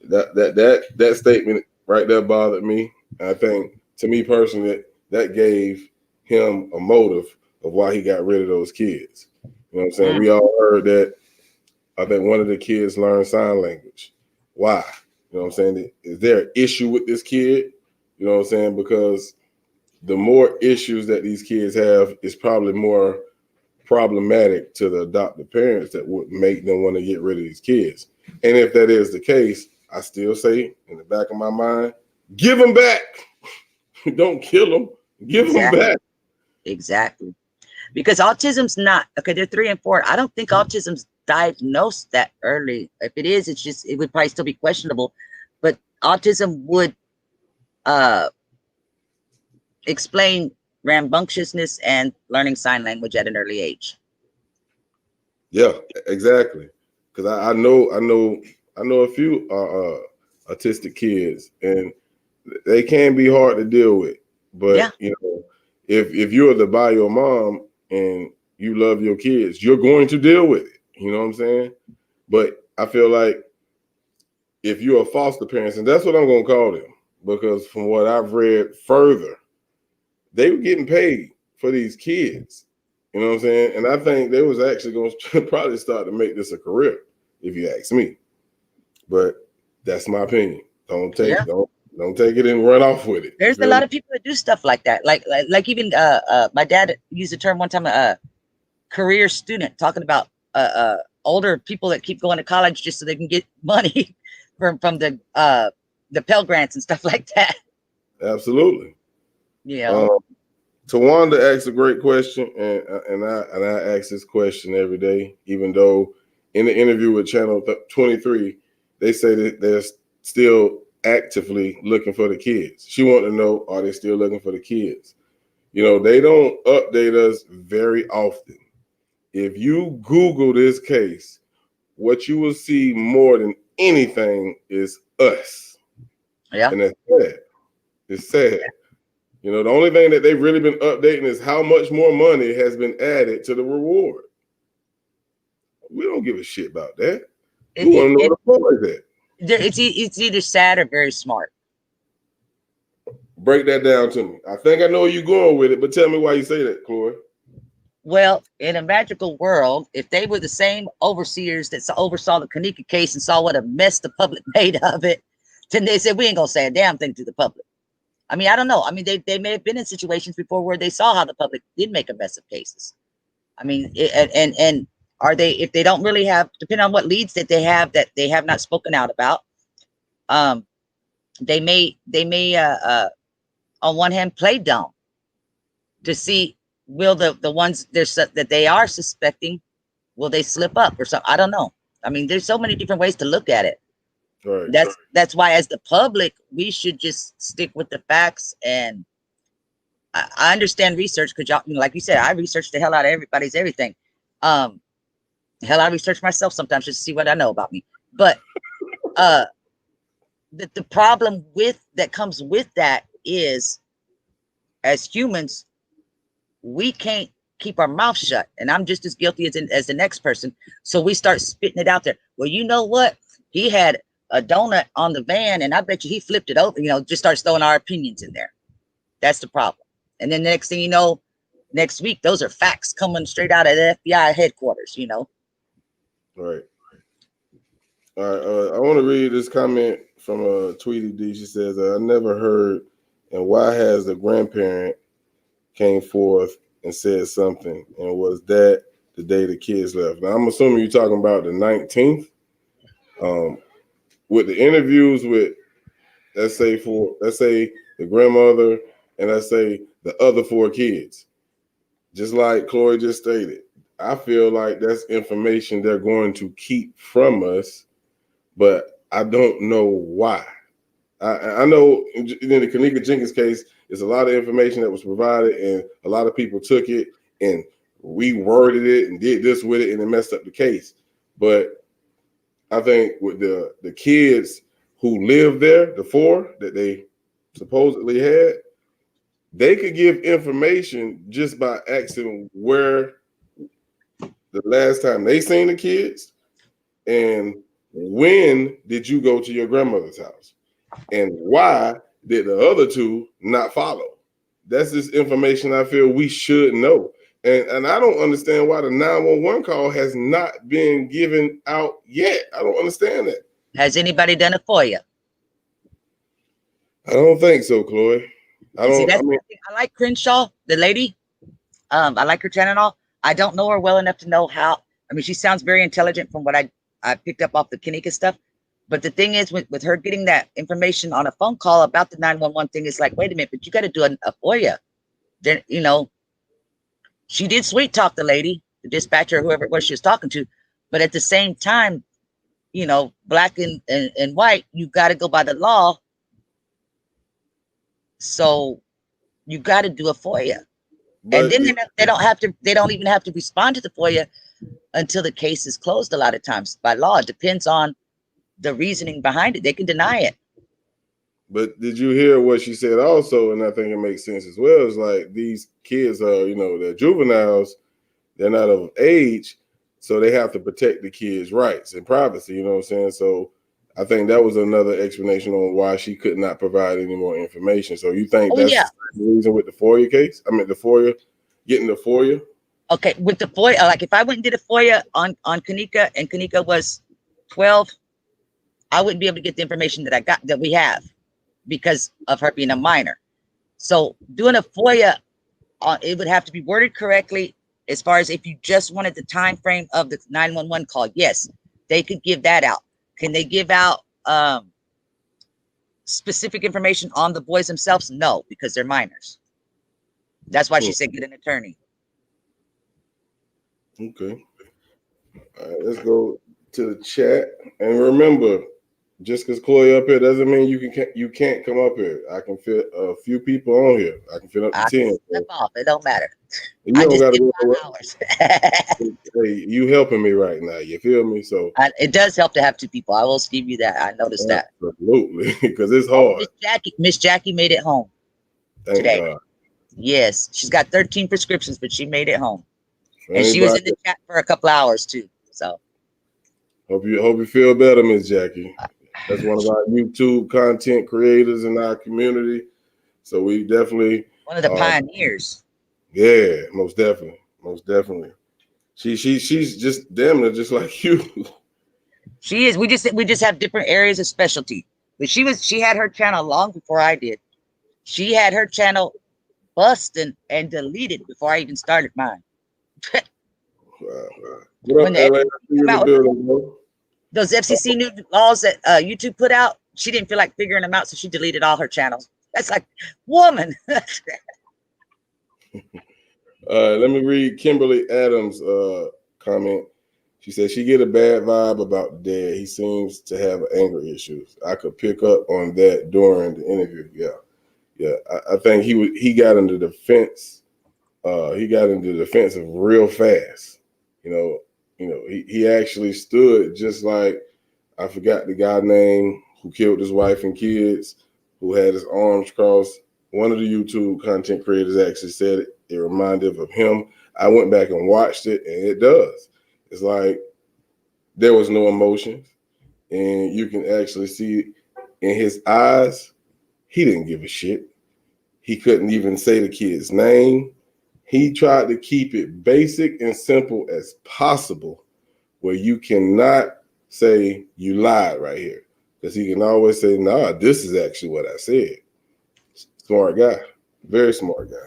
That statement right there bothered me. I think, to me personally, that gave him a motive of why he got rid of those kids. You know what I'm saying? We all heard that. I think one of the kids learned sign language. Why? You know what I'm saying? Is there an issue with this kid? You know what I'm saying? Because the more issues that these kids have is probably more problematic to the adoptive parents that would make them want to get rid of these kids. And if that is the case, I still say in the back of my mind, give them back. Don't kill them. Give them back. Exactly. Because autism's not, okay, they're 3 and 4. I don't think autism's diagnosed that early. If it is, it's just, it would probably still be questionable. But autism would explain rambunctiousness and learning sign language at an early age. Yeah, exactly. Because I know a few autistic kids, and they can be hard to deal with. But you know, if you're the bio mom and you love your kids, you're going to deal with it. You know what I'm saying? But I feel like if you're a foster parent, and that's what I'm going to call them, because from what I've read further, they were getting paid for these kids. You know what I'm saying? And I think they was actually going to probably start to make this a career, if you ask me. But that's my opinion. Don't take it and run off with it. There's a lot of people that do stuff like that. Like even my dad used the term one time, career student, talking about older people that keep going to college just so they can get money from the Pell Grants and stuff like that. Absolutely. Yeah. Tawanda asked a great question, and I ask this question every day, even though in the interview with Channel 23, they say that they're still actively looking for the kids. She wanted to know, are they still looking for the kids? You know, they don't update us very often. If you Google this case, what you will see more than anything is us. Yeah. And that's sad. It's sad. You know, the only thing that they've really been updating is how much more money has been added to the reward. We don't give a shit about that. We want to know what the point is that. It's either sad or very smart. Break that down to me. I think I know where you're going with it, but tell me why you say that, Chloe. Well, in a magical world, if they were the same overseers that oversaw the Kanika case and saw what a mess the public made of it, then they said, we ain't going to say a damn thing to the public. I mean, I don't know. I mean, they may have been in situations before where they saw how the public did make a mess of cases. I mean, and are they, if they don't really have, depending on what leads that they have not spoken out about, they may on one hand play dumb to see, will the ones that they are suspecting, will they slip up or something? I don't know. I mean, there's so many different ways to look at it. Right. That's why, as the public, we should just stick with the facts. And I understand research, because y'all, like you said, I research the hell out of everybody's everything. Hell, I research myself sometimes just to see what I know about me. But the problem that comes with that is, as humans, we can't keep our mouth shut, and I'm just as guilty as the next person. So we start spitting it out there. Well, you know what? He had a donut on the van, and I bet you he flipped it over. You know, just starts throwing our opinions in there. That's the problem. And then the next thing you know, next week, those are facts coming straight out of the FBI headquarters. You know. Right. All right. I want to read this comment from Tweety D. She says, "I never heard, and why has the grandparent came forth and said something, and was that the day the kids left?" Now, I'm assuming you're talking about the 19th. With the interviews with, let's say the grandmother, and let's say the other 4 kids, just like Chloe just stated, I feel like that's information they're going to keep from us, but I don't know why. I know in the Kanika Jenkins case, there's a lot of information that was provided, and a lot of people took it and reworded it and did this with it, and it messed up the case. But I think with the kids who lived there, the 4 that they supposedly had, they could give information just by asking where the last time they seen the kids and when did you go to your grandmother's house and why did the other 2 not follow. That's this information I feel we should know. And I don't understand why the 911 call has not been given out yet. I don't understand that. Has anybody done it for you? I don't think so, Chloe. I See, don't. I that's mean, the thing. I like Crenshaw, the lady. I like her channel and all. I don't know her well enough to know how. I mean, she sounds very intelligent from what I picked up off the Kanika stuff. But the thing is, with her getting that information on a phone call about the 911 thing, it's like, wait a minute, but you got to do a FOIA. Then, she did sweet talk the lady, the dispatcher, whoever it was she was talking to. But at the same time, black and white, you got to go by the law. So you got to do a FOIA. And but then they don't have to. They don't even have to respond to the FOIA until the case is closed. A lot of times, by law, it depends on the reasoning behind it. They can deny it. But did you hear what she said also? And I think it makes sense as well. Is like these kids are, they're juveniles, they're not of age, so they have to protect the kids' rights and privacy. You know what I'm saying? So I think that was another explanation on why she could not provide any more information. So you think Oh that's yeah. the reason with the FOIA case? I mean, the FOIA, getting the FOIA. Okay, with the FOIA, like if I went and did a FOIA on Kanika and Kanika was 12, I wouldn't be able to get the information that we have because of her being a minor. So doing a FOIA, it would have to be worded correctly. As far as if you just wanted the time frame of the 911 call, yes, they could give that out. Can they give out specific information on the boys themselves? No, because they're minors. That's why she said get an attorney. Okay. All right, let's go to the chat. And remember, just because Chloe up here doesn't mean you can't come up here. I can fit a few people on here. I can fit up to 10. Step off. It don't matter. You don't got to go 5 hours. Hey, you helping me right now. You feel me? So It does help to have two people. I will give you that. I noticed that. Absolutely, because it's hard. Miss Jackie made it home today. God. Yes, she's got 13 prescriptions, but she made it home, and she Anybody, was in the chat for a couple hours too. So hope you feel better, Miss Jackie. That's one of our YouTube content creators in our community. So we definitely one of the pioneers. Yeah, most definitely, most definitely. She's just damn near just like you. She is. We just have different areas of specialty. But she had her channel long before I did. She had her channel busted and deleted before I even started mine. Wow. What up, LA? In the building, bro. Those FCC new laws that YouTube put out, she didn't feel like figuring them out, so she deleted all her channels. That's like, woman. Let me read Kimberly Adams' comment. She said she get a bad vibe about Dad. He seems to have anger issues. I could pick up on that during the interview. Yeah. I think he got into defense. He got into the defensive real fast. He actually stood just like, I forgot the guy name who killed his wife and kids, who had his arms crossed. One of the YouTube content creators actually said it. It reminded of him. I went back and watched it, and it does. It's like there was no emotions, and you can actually see in his eyes, he didn't give a shit. He couldn't even say the kid's name. He tried to keep it basic and simple as possible, where you cannot say you lied right here, because he can always say, nah, this is actually what I said. Smart guy, very smart guy.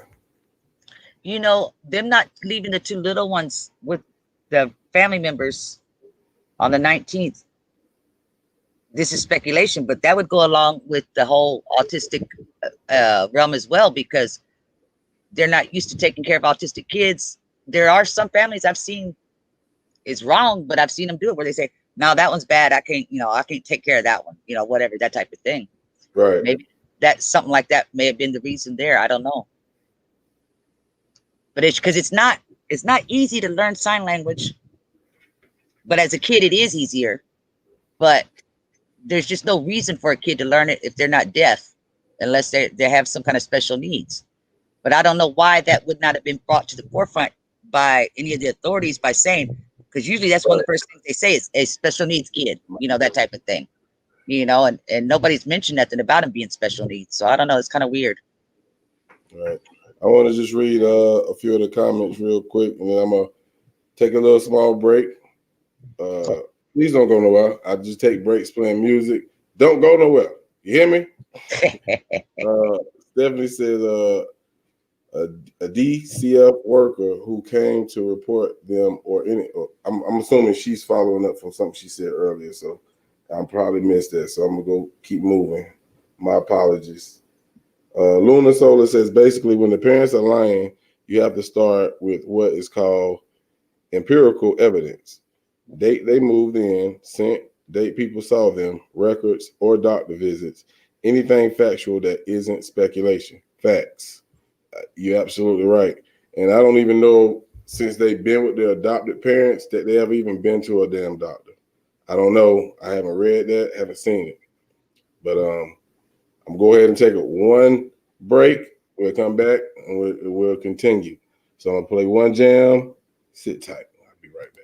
Them not leaving the two little ones with the family members on the 19th. This is speculation, but that would go along with the whole autistic realm as well, because they're not used to taking care of autistic kids. There are some families I've seen, it's wrong, but I've seen them do it where they say, no, that one's bad. I can't take care of that one, whatever, that type of thing. Right. Maybe that's something like that may have been the reason there. I don't know. But it's because it's not easy to learn sign language. But as a kid, it is easier. But there's just no reason for a kid to learn it if they're not deaf, unless they have some kind of special needs. But I don't know why that would not have been brought to the forefront by any of the authorities by saying, because usually that's one of the first things they say is a special needs kid, that type of thing, and nobody's mentioned nothing about him being special needs. So I don't know. It's kind of weird. All right. I want to just read a few of the comments real quick, and then I'm going to take a little small break. Please don't go nowhere. I just take breaks playing music. Don't go nowhere. You hear me? Stephanie says a DCF worker who came to report them or any. I'm assuming she's following up from something she said earlier, so I probably missed that. So I'm gonna go keep moving. My apologies. Luna Solar says basically when the parents are lying, you have to start with what is called empirical evidence. Date they moved in, sent, date people saw them, records or doctor visits, anything factual that isn't speculation. Facts. You're absolutely right. And I don't even know since they've been with their adopted parents that they ever even been to a damn doctor. I don't know. I haven't read that, haven't seen it. But I'm gonna go ahead and take one break. We'll come back and we'll continue. So I'm gonna play one jam. Sit tight. I'll be right back.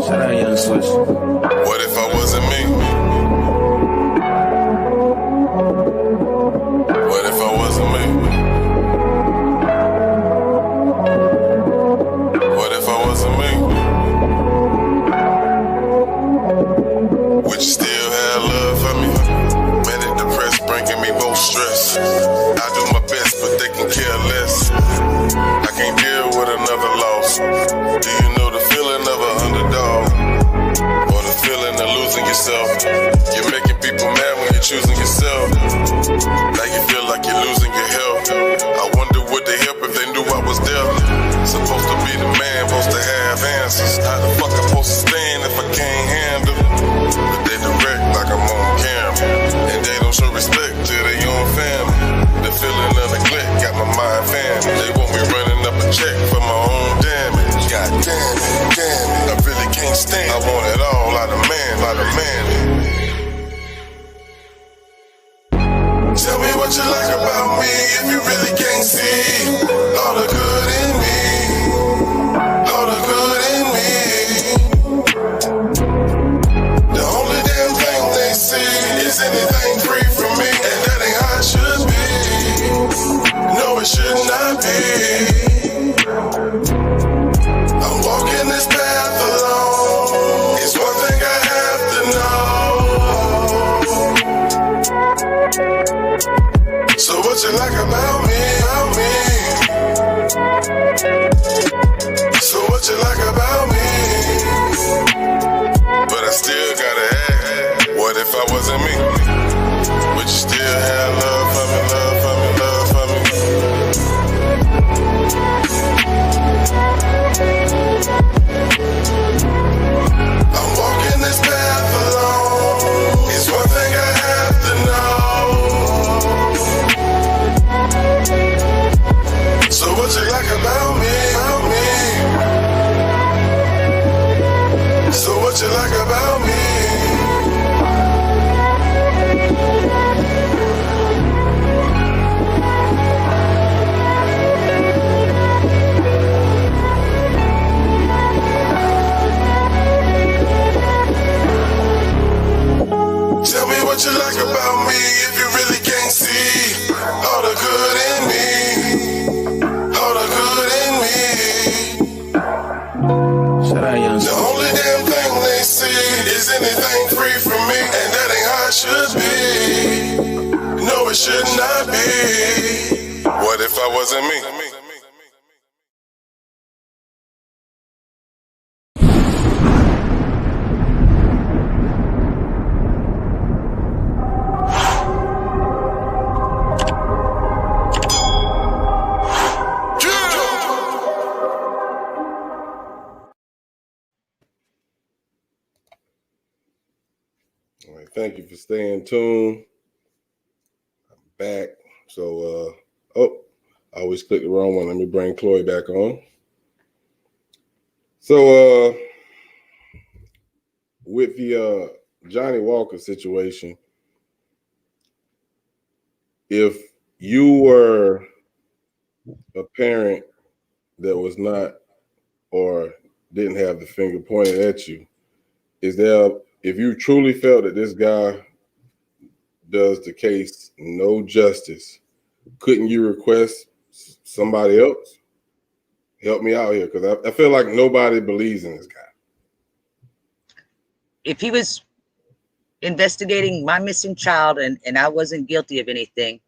Shout out Young Switch. What if I wasn't me? What if I wasn't me? What if I wasn't me? Would you still have love for me? Manic depressed, bringing me both stress. I do my best, but they can care less. I can't deal with another loss. Do you know the feeling of an underdog? Or the feeling of losing yourself? You're making people mad when you're choosing yourself. Now you feel like you're losing your health. I wonder would they help if they knew I was there? Supposed to be the man, supposed to have answers. How the fuck I'm supposed to stand if I can't handle? But they direct like I'm on camera. And they don't show respect to their own family. The feeling of neglect got my mind family. They want me running up a check for my own damage. God damn it, I really can't stand. I want it all out of man, out of man. Tell me what you like about me if you really can't see all the good in me, all the good in me. The only damn thing they see is anything free from me, and that ain't how it should be. No, it should not be. I'm walking this path alone. It's one thing I have to know. So what you like about me, about me? So what you like about me? But I still gotta ask, what if I wasn't me? Would you still have love for me, love for me, love for me? I'm walking this path alone. It's one thing I have to know. So what you like about me, about me? So what you like about me? Tell me what you like about me if you really can't see all the good in me, all the good in me. Shout out Young. The only damn thing they see is anything free from me, and that ain't how it should be. No, it should not be. What if I wasn't me? All right, thank you for staying tuned. I'm back. So, I always click the wrong one. Let me bring Chloe back on. So, with the Johnny Walker situation, if you were a parent that was not or didn't have the finger pointed at you, is there, if you truly felt that this guy does the case no justice, couldn't you request somebody else? Help me out here, because I feel like nobody believes in this guy. If he was investigating my missing child and I wasn't guilty of anything,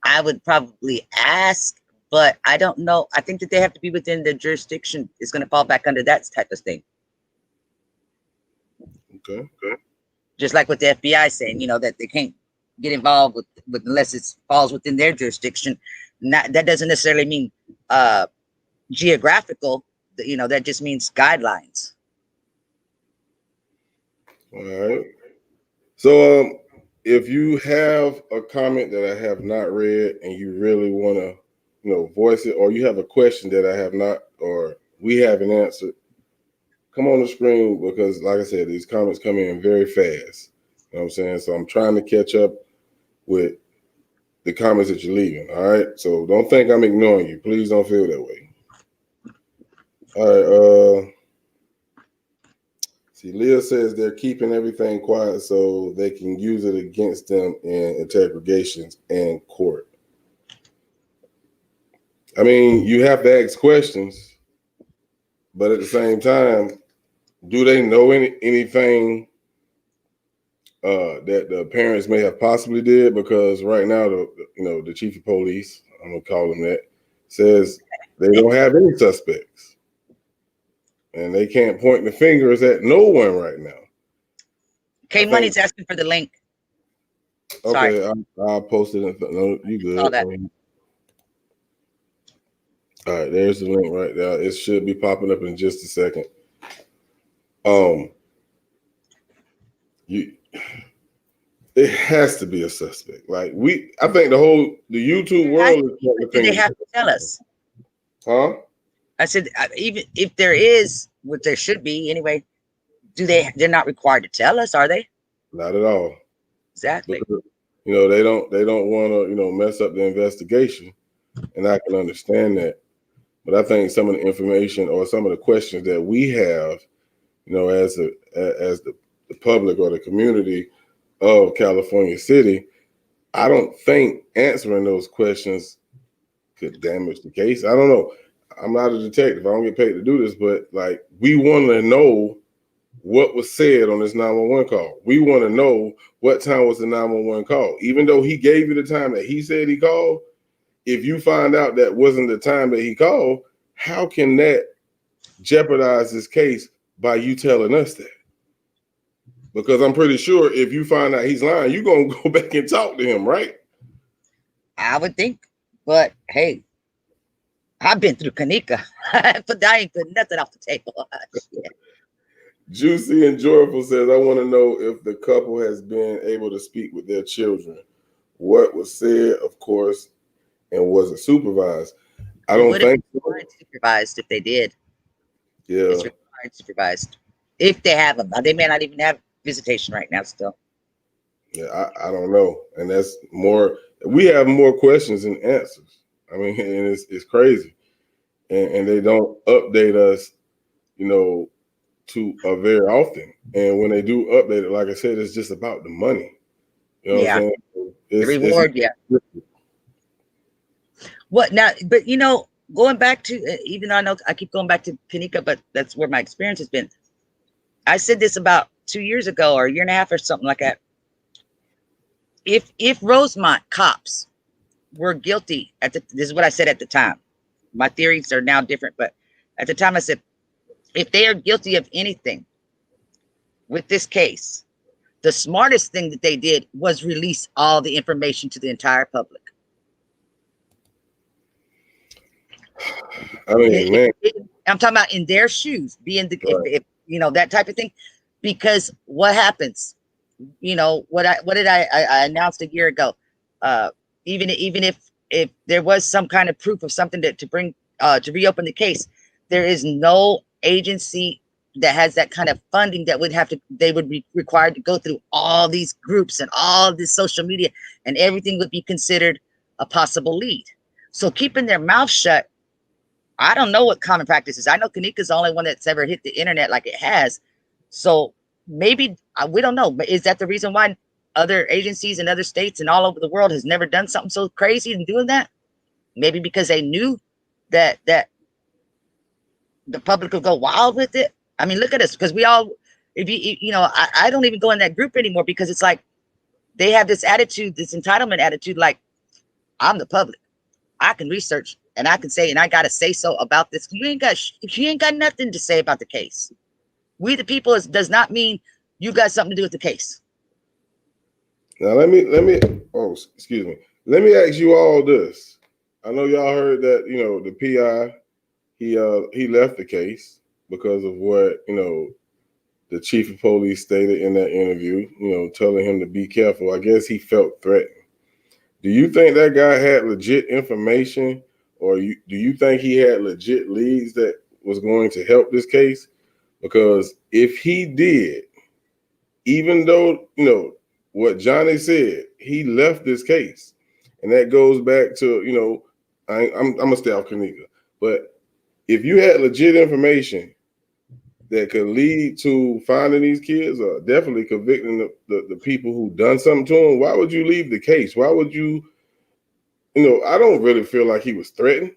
I would probably ask, but I don't know. I think that they have to be within the jurisdiction. It's going to fall back under that type of thing. Okay. Just like with the FBI saying, you know, that they can't get involved with unless it falls within their jurisdiction. That doesn't necessarily mean geographical. You know, that just means guidelines. All right. So if you have a comment that I have not read and you really want to, you know, voice it, or you have a question that I have not, or we haven't answered, come on the screen, because like I said, these comments come in very fast. You know what I'm saying? So I'm trying to catch up with the comments that you're leaving. All right. So don't think I'm ignoring you. Please don't feel that way. All right. See, Leah says they're keeping everything quiet so they can use it against them in interrogations and court. I mean, you have to ask questions, but at the same time, do they know anything that the parents may have possibly did? Because right now, the chief of police, I'm gonna call him that, says they don't have any suspects, and they can't point the fingers at no one right now. Money's asking for the link. Okay, I'll post it. No, you good? Saw that. All right, there's the link right there. It should be popping up in just a second. It has to be a suspect. Like I think the YouTube world is. Do they have to tell us? Huh? I said, even if there is, what there should be anyway, they're not required to tell us, are they? Not at all. Exactly. Because, they don't want to, mess up the investigation, and I can understand that. But I think some of the information or some of the questions that we have, as the public or the community of California City, I don't think answering those questions could damage the case. I don't know. I'm not a detective. I don't get paid to do this, but like, we want to know what was said on this 911 call. We want to know what time was the 911 call. Even though he gave you the time that he said he called, if you find out that wasn't the time that he called, how can that jeopardize this case by you telling us that? Because I'm pretty sure if you find out he's lying, you're going to go back and talk to him, right? I would think. But hey, I've been through Kanika, but I ain't put nothing off the table. Juicy and Joyful says, I want to know if the couple has been able to speak with their children. What was said, of course, and was it supervised? I don't think so. Supervised if they did. Yeah. It's required supervised. If they have them. They may not even have visitation right now still. Yeah, I don't know. And that's more, we have more questions than answers. I mean, and it's crazy. And they don't update us, very often. And when they do update it, like I said, it's just about the money. You know what I'm saying? The reward, What now? But going back to, even though I know I keep going back to Kanika, but that's where my experience has been. I said this about 2 years ago or a year and a half or something like that. If Rosemont cops were guilty this is what I said at the time. My theories are now different, but at the time I said, if they are guilty of anything with this case, the smartest thing that they did was release all the information to the entire public. I mean, man. I'm talking about in their shoes, being if that type of thing, because what happens, what did I announced a year ago, even if there was some kind of proof of something to bring to reopen the case, there is no agency that has that kind of funding that they would be required to go through all these groups and all this social media, and everything would be considered a possible lead. So keeping their mouth shut I don't know what common practice is. I know Kanika's the only one that's ever hit the internet like it has. So maybe we don't know. But is that the reason why other agencies in other states and all over the world has never done something so crazy in doing that? Maybe because they knew that the public would go wild with it. I mean, look at us, because we all, if you know, I don't even go in that group anymore because it's like they have this attitude, this entitlement attitude, like I'm the public. I can research and I can say, and I got to say so about this. You ain't got nothing to say about the case. We the people does not mean you got something to do with the case. Now let me excuse me. Let me ask you all this. I know y'all heard that, you know, the PI, he left the case because of what, you know, the chief of police stated in that interview, you know, telling him to be careful. I guess he felt threatened. Do you think that guy had legit information, or do you think he had legit leads that was going to help this case? Because if he did, even though, you know, what Johnny said, he left this case. And that goes back to, you know, I'm going to stay off Kanika. But if you had legit information that could lead to finding these kids or definitely convicting the people who done something to them, why would you leave the case? Why would you know, I don't really feel like he was threatened.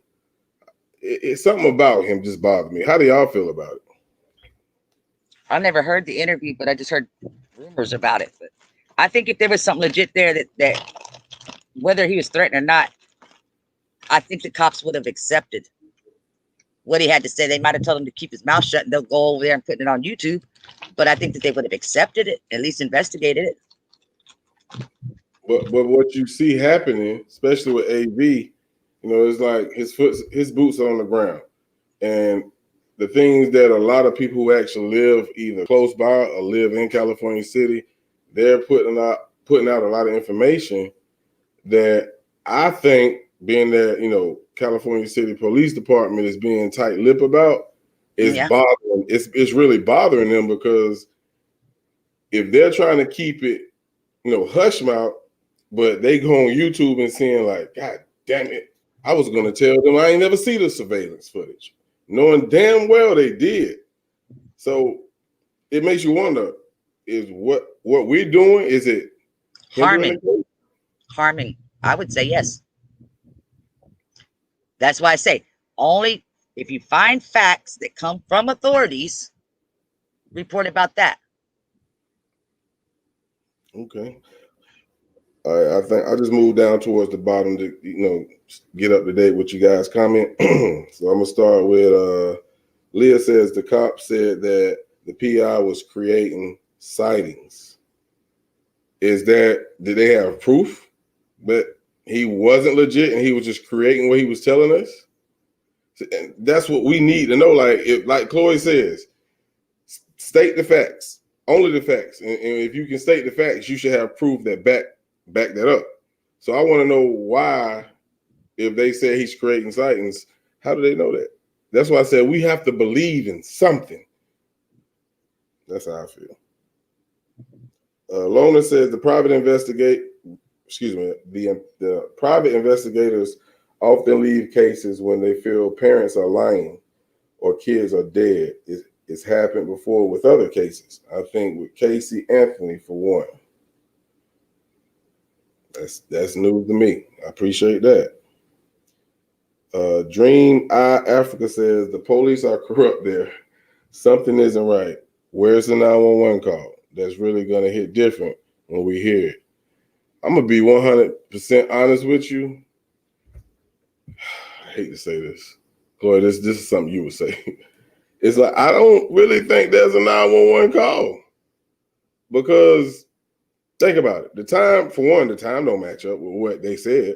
It's something about him just bothered me. How do y'all feel about it? I never heard the interview, but I just heard rumors about it. But I think if there was something legit there that whether he was threatened or not, I think the cops would have accepted what he had to say. They might have told him to keep his mouth shut and they'll go over there and put it on YouTube. But I think that they would have accepted it, at least investigated it. But what you see happening, especially with AV, you know, it's like his boots are on the ground. And the things that a lot of people who actually live either close by or live in California City, they're putting out a lot of information that I think, being that, you know, California City Police Department is being tight-lipped about, is bothering. It's really bothering them, because if they're trying to keep it, you know, hush mouth, but they go on YouTube and saying like, God damn it, I was going to tell them I ain't never see the surveillance footage, knowing damn well they did. So it makes you wonder, is what we're doing, is it harming? I would say yes. That's why I say only if you find facts that come from authorities, report about that. Okay. All right, I think I just moved down towards the bottom to, you know, get up to date with you guys' comment. So I'm gonna start with Leah says the cop said that the PI was creating sightings. Did they have proof that he wasn't legit and he was just creating what he was telling us? And that's what we need to know. Like Chloe says, state the facts, only the facts. And if you can state the facts, you should have proof that back that up. So I want to know why, if they say he's creating sightings, how do they know that? That's why I said we have to believe in something. That's how I feel. Lona says the private investigators often leave cases when they feel parents are lying or kids are dead. It's happened before with other cases. I think with Casey Anthony, for one. That's news to me. I appreciate that. Dream Eye Africa says the police are corrupt there. Something isn't right. Where's the 911 call? That's really going to hit different when we hear it. I'm going to be 100% honest with you. I hate to say this. Chloe, this is something you would say. It's like, I don't really think there's a 911 call. Because think about it. The time don't match up with what they said.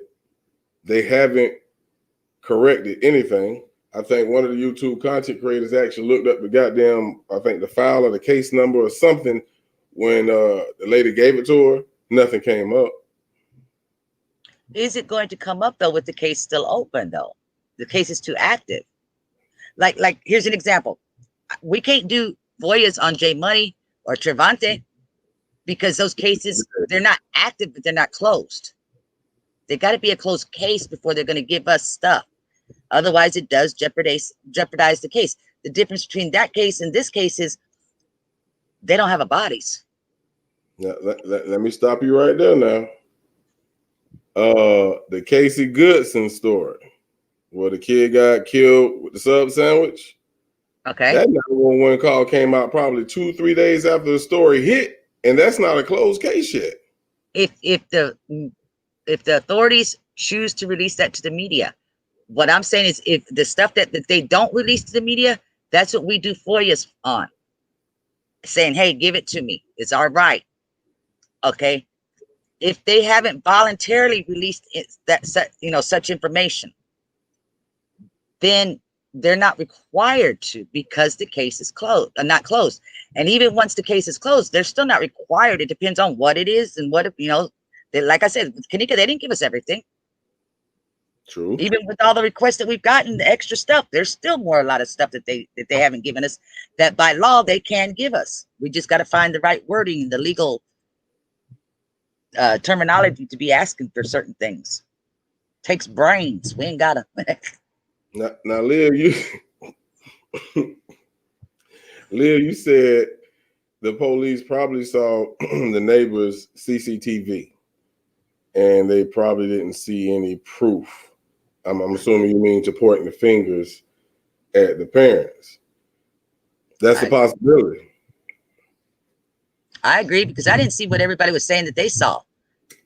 They haven't corrected anything. I think one of the YouTube content creators actually looked up the file or the case number or something when the lady gave it to her. Nothing came up. Is it going to come up though with the case still open though? The case is too active. Like here's an example. We can't do FOIAs on J Money or Trevante because those cases, they're not active, but they're not closed. They got to be a closed case before they're going to give us stuff. Otherwise, it does jeopardize the case. The difference between that case and this case is they don't have a bodies. Now, let me stop you right there now. The Casey Goodson story, where the kid got killed with the sub sandwich. Okay. That 911 call came out probably 2-3 days after the story hit, and that's not a closed case yet. If the authorities choose to release that to the media, what I'm saying is, if the stuff that they don't release to the media, that's what we do FOIAs on, saying, hey, give it to me, it's our right. Okay. If they haven't voluntarily released such information, then they're not required to, because the case is closed, not closed. And even once the case is closed, they're still not required. It depends on what it is and what, like I said, with Kanika, they didn't give us everything. True. Even with all the requests that we've gotten, the extra stuff, there's still a lot of stuff that they haven't given us, that by law they can give us. We just got to find the right wording, the legal terminology to be asking for certain things. Takes brains. We ain't got them. Now, Leah, you said the police probably saw the neighbor's CCTV, and they probably didn't see any proof. I'm assuming you mean to pointing the fingers at the parents. That's a possibility. I agree, because I didn't see what everybody was saying that they saw.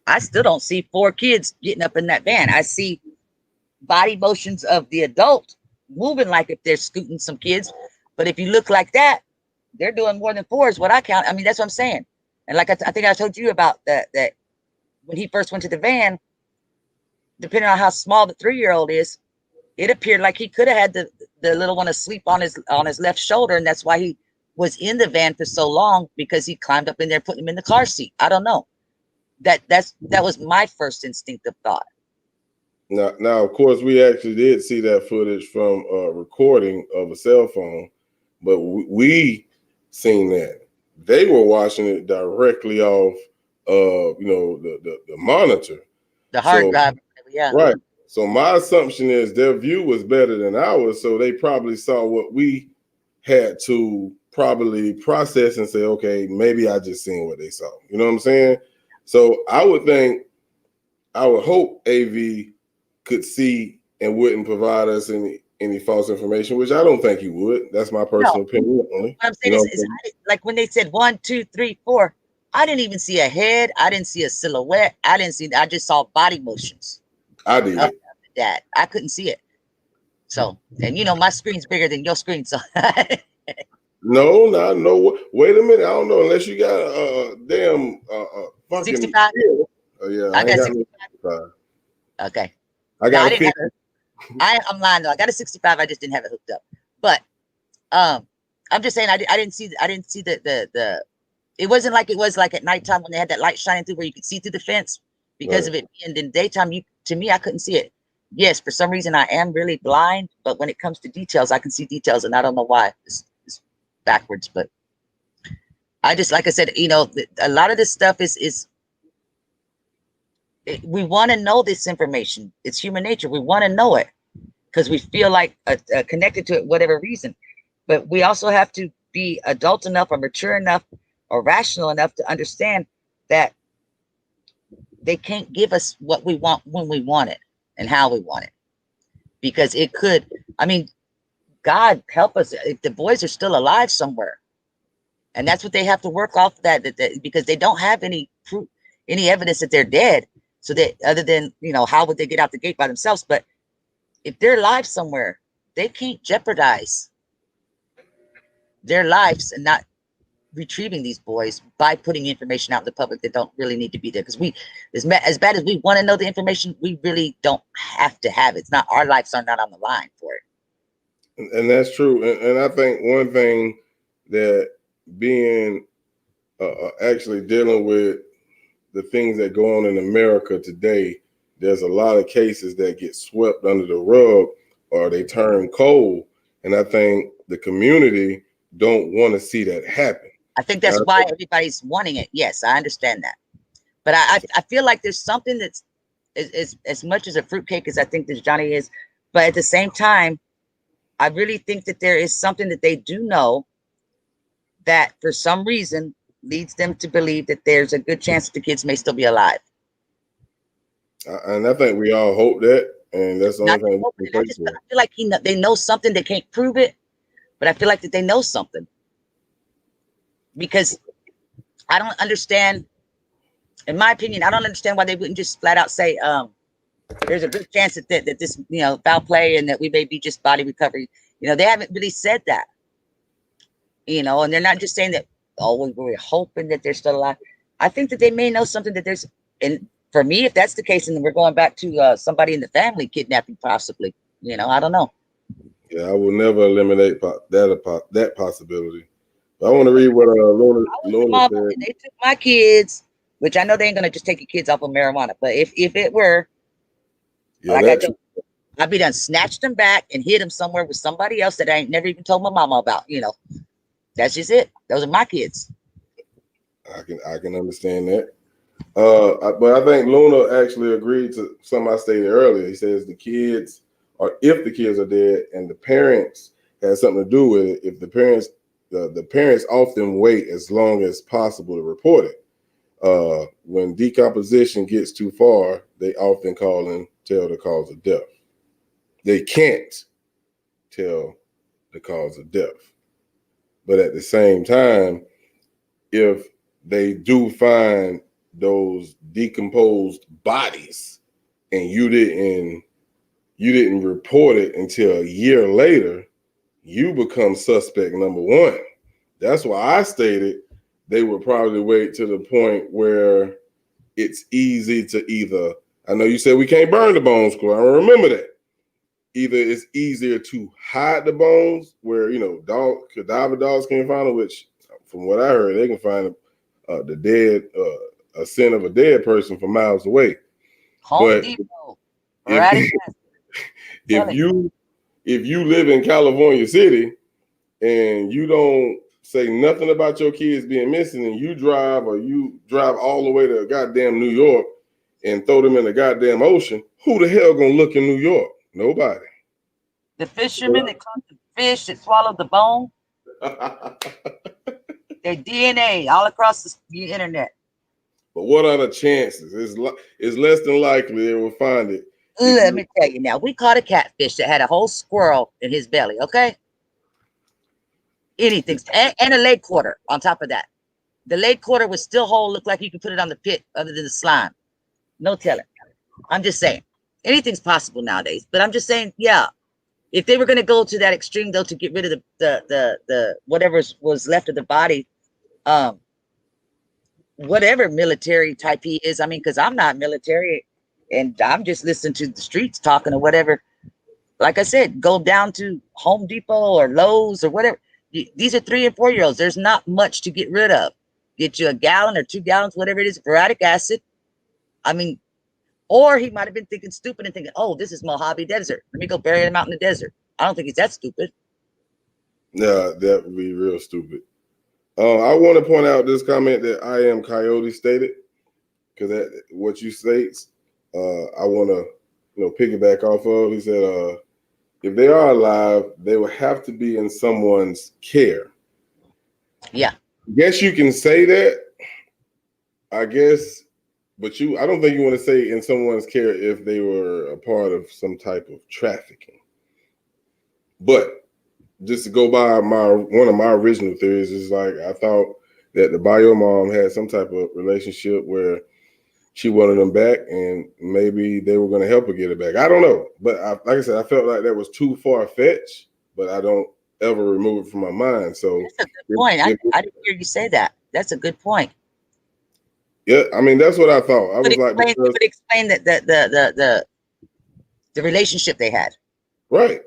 I still don't see 4 kids getting up in that van. I see body motions of the adult moving like if they're scooting some kids. But if you look like that, they're doing more than 4 is what I count. I mean, that's what I'm saying. And like I think I told you about that when he first went to the van, depending on how small the 3-year-old is, it appeared like he could have had the little one asleep on his left shoulder, and that's why he was in the van for so long, because he climbed up in there, put him in the car seat. I don't know. That was my first instinctive thought. Now, of course, we actually did see that footage from a recording of a cell phone, but we seen that they were watching it directly off, the monitor, the hard drive. Yeah, right. So my assumption is their view was better than ours, so they probably saw what we had to probably process and say, okay, maybe I just seen what they saw. You know what I'm saying? So I would hope AV could see and wouldn't provide us any false information, which I don't think he would. That's my personal opinion only. What I'm saying is like when they said 1, 2, 3, 4, I didn't even see a head. I didn't see a silhouette. I just saw body motions. I did. That I couldn't see it. So, and my screen's bigger than your screen. So no. Wait a minute. I don't know, unless you got a damn fucking 65. Yeah, I got 65. Okay. I got a 50. I'm lying though. I got a 65. I just didn't have it hooked up. But I'm just saying I didn't see the it wasn't like it was like at nighttime when they had that light shining through where you could see through the fence, because of it being in daytime. To me, I couldn't see it. Yes, for some reason I am really blind, but when it comes to details, I can see details, and I don't know why. It's backwards, but I just, like I said, a lot of this stuff is we want to know this information. It's human nature. We want to know it because we feel like connected to it, whatever reason. But we also have to be adult enough or mature enough or rational enough to understand that they can't give us what we want when we want it and how we want it, because it could, God help us if the boys are still alive somewhere, and that's what they have to work off that because they don't have any proof, any evidence that they're dead. So that other than, how would they get out the gate by themselves? But if they're alive somewhere, they can't jeopardize their lives and not retrieving these boys by putting information out in the public that don't really need to be there. Because as bad as we want to know the information, we really don't have to have it. It's not, our lives are not on the line for it. And that's true. And I think one thing that being actually dealing with the things that go on in America today, there's a lot of cases that get swept under the rug or they turn cold. And I think the community don't want to see that happen. I think that's why everybody's wanting it. Yes, I understand that. But I feel like there's something that's as much as a fruitcake as I think this Johnny is, But at the same time, I really think that there is something that they do know that for some reason leads them to believe that there's a good chance that the kids may still be alive. And I think we all hope that, and that's the only thing we can pray for. I feel like they know something. They can't prove it, but I feel like that they know something, because I don't understand. In my opinion, I don't understand why they wouldn't just flat out say, there's a good chance that this, foul play, and that we may be just body recovery. They haven't really said that, and they're not just saying that, oh, we're hoping that they're still alive. I think that they may know something that there's, and for me, if that's the case, and then we're going back to somebody in the family kidnapping, possibly, I don't know. Yeah, I will never eliminate that possibility. But I want to read what Luna said. They took my kids, which I know they ain't gonna just take your kids off of marijuana, but if it were, I'd be done snatched them back and hid them somewhere with somebody else that I ain't never even told my mama about. That's just it. Those are my kids. I can understand that. But I think Luna actually agreed to something I stated earlier. He says if the kids are dead and the parents had something to do with it, if the parents often wait as long as possible to report it. When decomposition gets too far, they often call and tell the cause of death. They can't tell the cause of death. But at the same time, if they do find those decomposed bodies and you didn't report it until a year later, you become suspect number one. That's why I stated they would probably wait to the point where it's easy to either, I know you said we can't burn the bones, I remember that. Either it's easier to hide the bones where, cadaver dogs can't find them, which from what I heard, they can find the dead, a scent of a dead person from miles away. Home Depot. If you live in California City and you don't say nothing about your kids being missing, and you drive all the way to goddamn New York and throw them in the goddamn ocean, who the hell gonna look in New York? Nobody. The fishermen that caught the fish that swallowed the bone. Their DNA all across the internet. But what are the chances? It's less than likely they will find it. Let me tell you now, we caught a catfish that had a whole squirrel in his belly, okay? Anything. And a leg quarter on top of that. The leg quarter was still whole, looked like you could put it on the pit other than the slime. No telling. I'm just saying. Anything's possible nowadays. But I'm just saying, yeah. If they were going to go to that extreme, though, to get rid of the whatever was left of the body, whatever military type he is, because I'm not military and I'm just listening to the streets talking or whatever. Like I said, go down to Home Depot or Lowe's or whatever. These are 3 and 4 year olds. There's not much to get rid of. Get you a gallon or 2 gallons, whatever it is, boric acid. Or he might have been thinking stupid and thinking, oh, this is Mojave Desert. Let me go bury him out in the desert. I don't think he's that stupid. No, that would be real stupid. I want to point out this comment that I Am Coyote stated, because that what you states, I want to piggyback off of. He said, if they are alive, they will have to be in someone's care. Yeah. I guess you can say that. I guess. But I don't think you want to say in someone's care if they were a part of some type of trafficking. But just to go by one of my original theories is like, I thought that the bio mom had some type of relationship where she wanted them back and maybe they were going to help her get it back. I don't know. But like I said, I felt like that was too far-fetched, but I don't ever remove it from my mind. So that's a good point. I didn't hear you say that. That's a good point. Yeah, that's what I thought. I was like, it would explain that the relationship they had. Right.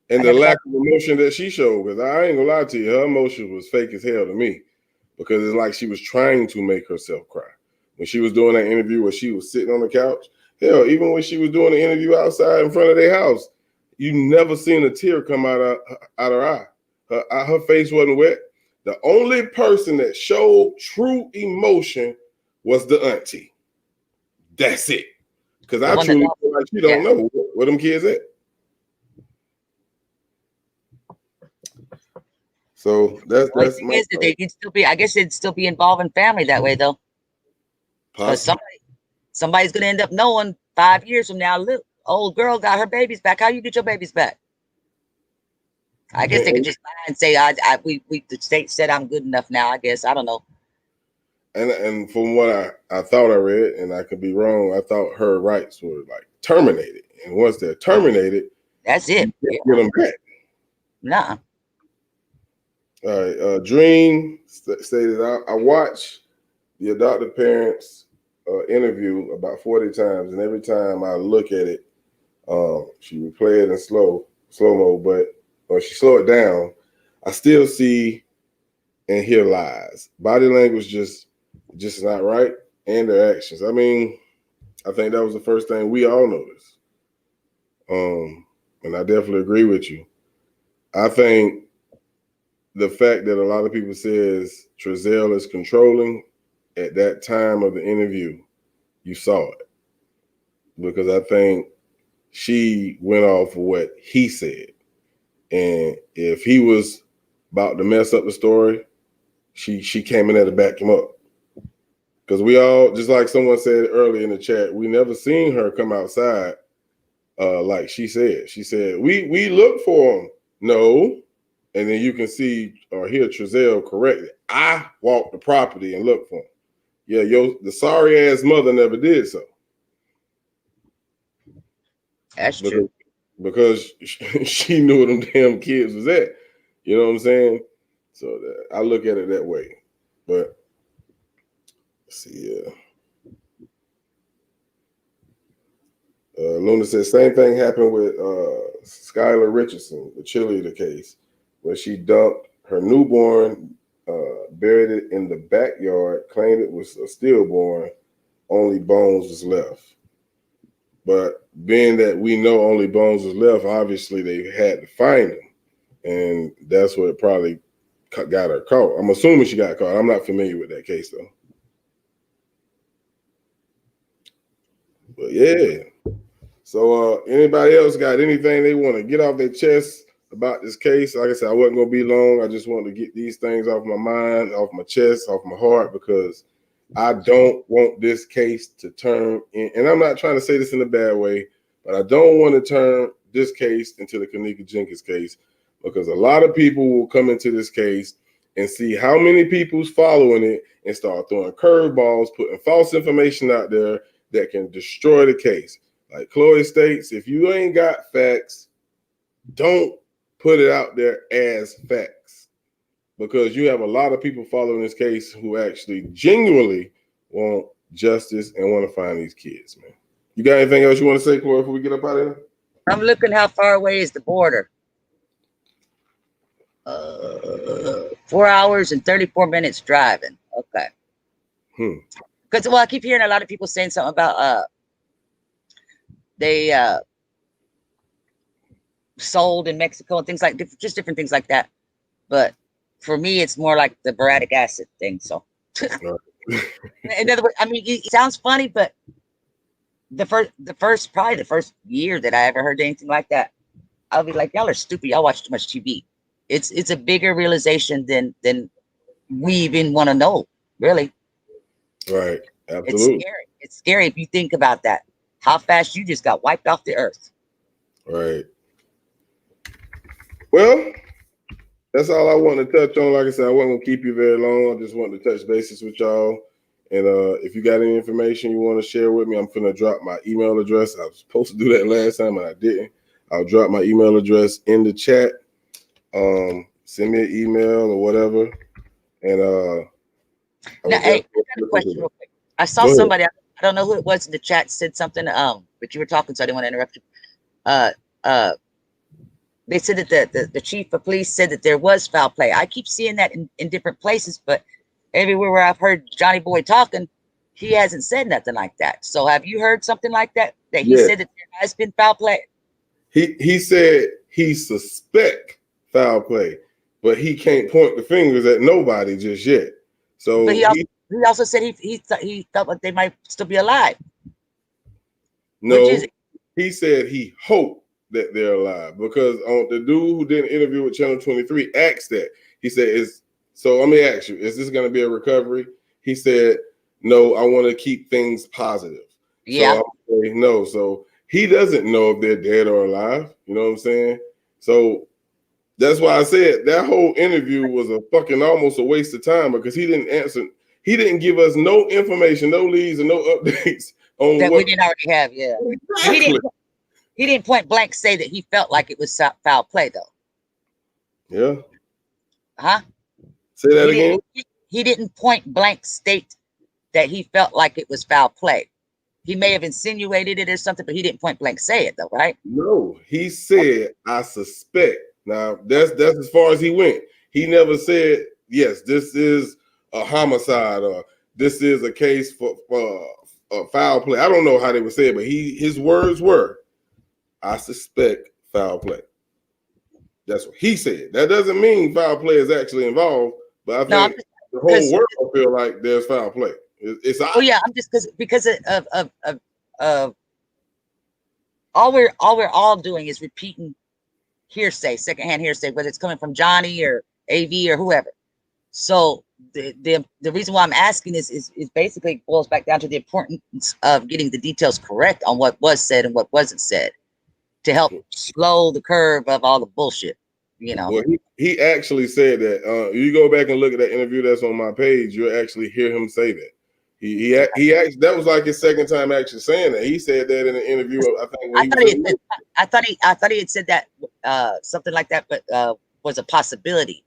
And the lack of emotion that she showed, because I ain't gonna lie to you, her emotion was fake as hell to me, because it's like she was trying to make herself cry. When she was doing that interview where she was sitting on the couch, hell, even when she was doing the interview outside in front of their house, you never seen a tear come out her eye. Her face wasn't wet. The only person that showed true emotion was the auntie. That's it. Because I truly feel like she don't know where them kids at. So The only that's thing my is that they could still be, I guess they'd still be involving family that way though. Because possible. somebody's gonna end up knowing 5 years from now, look, old girl got her babies back. How you get your babies back? I guess they could just lie and say, the state said I'm good enough now, I guess. I don't know. And from what I thought I read, and I could be wrong, I thought her rights were like terminated. And once they're terminated, That's it. you can't get them back. Nah. All right. Dream stated, I watched the adoptive parents interview about 40 times, and every time I look at it, she would play it in slow mo, or she slow it down. I still see and hear lies. Body language just not right, and their actions. I mean, I think that was the first thing we all noticed. And I definitely agree with you. I think the fact that a lot of people says Trezell is controlling, at that time of the interview, you saw it. Because I think she went off of what he said. And if he was about to mess up the story, she came in there to back him up. Because we all, just like someone said earlier in the chat, we never seen her come outside like she said. She said, we look for him. No. And then you can see or hear Trezell correct it. I walked the property and looked for him. Yeah, the sorry ass mother never did so. That's true. Because she knew where them damn kids was at. You know what I'm saying? So I look at it that way. But let's see. Luna says same thing happened with Skylar Richardson, the cheerleader case, where she dumped her newborn, buried it in the backyard, claimed it was a stillborn, only bones was left. But being that we know only bones was left, obviously they had to find him. And that's what probably got her caught. I'm assuming she got caught. I'm not familiar with that case, though. But yeah. So anybody else got anything they want to get off their chest about this case? Like I said, I wasn't going to be long. I just wanted to get these things off my mind, off my chest, off my heart, because I don't want this case to turn in, and I'm not trying to say this in a bad way, but I don't want to turn this case into the Kanika Jenkins case, because a lot of people will come into this case and see how many people's following it and start throwing curveballs, putting false information out there that can destroy the case. Like Chloe states, if you ain't got facts, don't put it out there as facts, because you have a lot of people following this case who actually genuinely want justice and want to find these kids, man. You got anything else you want to say, Chloe, before we get up out of here? I'm looking how far away is the border. 4 hours and 34 minutes driving. Okay. Because I keep hearing a lot of people saying something about they sold in Mexico and things like just different things like that. But for me, it's more like the boric acid thing. So, in other words, I mean, it sounds funny, but the first year that I ever heard anything like that, I'll be like, y'all are stupid. Y'all watch too much TV. It's a bigger realization than we even want to know, really. Right. Absolutely. It's scary if you think about that. How fast you just got wiped off the earth. Right. Well, that's all I wanted to touch on. Like I said, I wasn't going to keep you very long. I just wanted to touch bases with y'all. And if you got any information you want to share with me, I'm going to drop my email address. I was supposed to do that last time, and I didn't. I'll drop my email address in the chat. Send me an email or whatever. And now, hey, I got a question real quick. I saw somebody, I don't know who it was in the chat, said something, but you were talking, so I didn't want to interrupt you. They said that the chief of police said that there was foul play. I keep seeing that in different places, but everywhere where I've heard Johnny Boy talking, he hasn't said nothing like that. So have you heard something like that? That he said that there has been foul play? He said he suspect foul play, but he can't point the fingers at nobody just yet. So but he also said he thought that they might still be alive. No, he said he hoped that they're alive, because on the dude who did an interview with Channel 23 asked that. He said, so let me ask you, is this going to be a recovery? He said, no, I want to keep things positive. Yeah. So I'm saying no. So he doesn't know if they're dead or alive. You know what I'm saying? So that's why I said that whole interview was a fucking almost a waste of time, because he didn't answer. He didn't give us no information, no leads, and no updates on That what we didn't already have. Yeah. exactly. He didn't point blank say that he felt like it was foul play, though. Yeah. Huh? Say that again. He didn't point blank state that he felt like it was foul play. He may have insinuated it or something, but he didn't point blank say it, though, right? No, he said, I suspect. Now, that's as far as he went. He never said, yes, this is a homicide, or this is a case for foul play. I don't know how they would say it, but his words were, I suspect foul play. That's what he said. That doesn't mean foul play is actually involved, but I think the whole world feel like there's foul play. It's oh yeah, I'm just because of all we're all doing is repeating hearsay, secondhand hearsay, whether it's coming from Johnny or AV or whoever. So the reason why I'm asking this is basically boils back down to the importance of getting the details correct on what was said and what wasn't said, to help slow the curve of all the bullshit, you know. Well, he actually said that. You go back and look at that interview that's on my page, you'll actually hear him say that. He actually, that was like his second time actually saying that. He said that in an interview. I thought he had said that something like that, but was a possibility.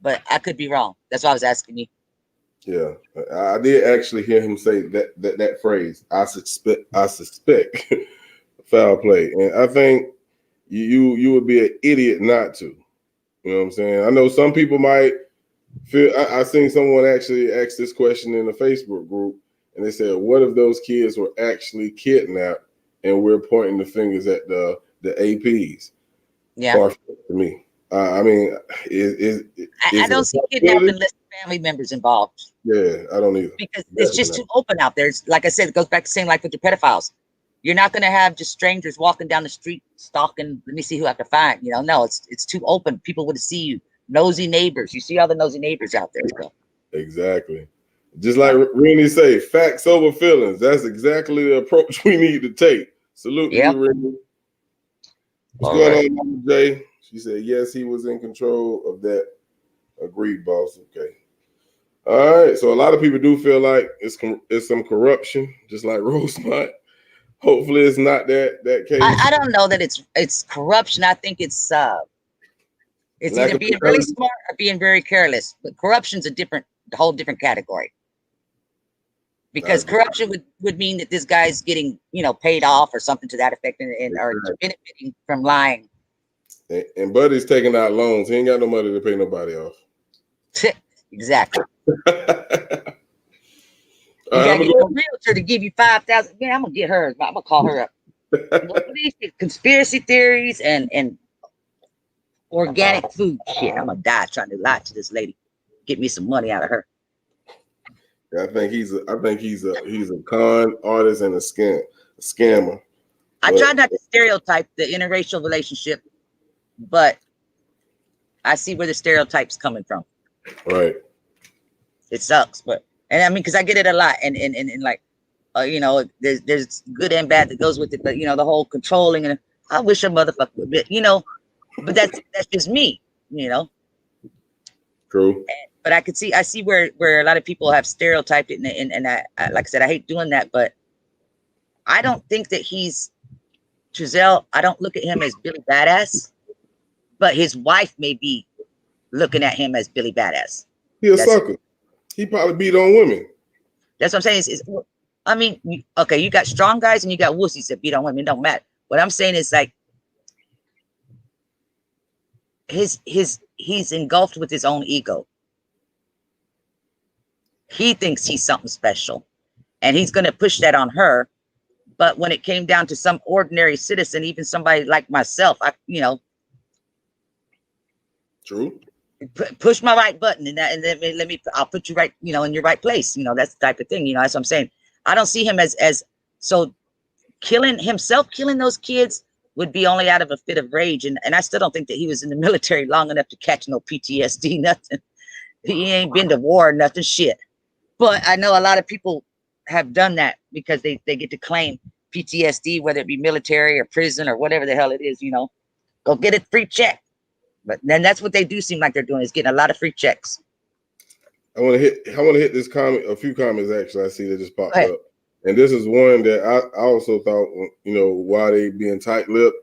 But I could be wrong. That's why I was asking you. Yeah, I did actually hear him say that phrase. I suspect foul play, and I think you would be an idiot not to. You know what I'm saying? I know some people might feel. I seen someone actually ask this question in a Facebook group, and they said, "What if those kids were actually kidnapped, and we're pointing the fingers at the APs?" Yeah, far from it to me. I mean, I don't see kidnapping unless family members involved. Yeah, I don't either. Because it's just too open out there. It's, like I said, it goes back to saying like with the pedophiles. You're not going to have just strangers walking down the street stalking. Let me see who I can find. You know, no, it's too open. People would see you. Nosy neighbors. You see all the nosy neighbors out there. So. Exactly. Just like Rennie say, facts over feelings. That's exactly the approach we need to take. Salute you, Rennie. What's going on, Jay? She said, yes, he was in control of that. Agreed, boss. Okay. All right. So a lot of people do feel like it's some corruption, just like Rosemont. Hopefully it's not that case. I don't know that it's corruption. I think it's either being really smart or being very careless. But corruption's a whole different category. Because corruption would mean that this guy's getting, paid off or something to that effect, and or benefiting from lying. And Buddy's taking out loans. He ain't got no money to pay nobody off. Exactly. You gotta get a realtor to give you $5,000. Man, I'm gonna get her. I'm gonna call her up. These conspiracy theories and organic food shit. I'm gonna die trying to lie to this lady. Get me some money out of her. Yeah, I think he's a con artist and a scammer. I try not to stereotype the interracial relationship, but I see where the stereotype's coming from. Right. It sucks, and I mean, because I get it a lot, and like, there's good and bad that goes with it, but the whole controlling, and I wish a motherfucker would, but that's just me, True. But I see where a lot of people have stereotyped it, and I, like I said, I hate doing that, but I don't think that he's Giselle. I don't look at him as Billy Badass, but his wife may be looking at him as Billy Badass. He a sucker. He probably beat on women. That's what I'm saying. I mean, okay, you got strong guys and you got wussies that beat on women. It don't matter. What I'm saying is like he's engulfed with his own ego. He thinks he's something special, and he's going to push that on her. But when it came down to some ordinary citizen, even somebody like myself, True. Push my right button, and then I'll put you right, in your right place. That's the type of thing. That's what I'm saying. I don't see him as so killing those kids would be only out of a fit of rage. And I still don't think that he was in the military long enough to catch no PTSD, nothing. He ain't been to war, nothing, shit. But I know a lot of people have done that because they get to claim PTSD, whether it be military or prison or whatever the hell it is, go get a free check. But then that's what they do seem like they're doing, is getting a lot of free checks. I want to hit this comment, a few comments actually I see that just popped up. And this is one that I also thought, why they being tight-lipped.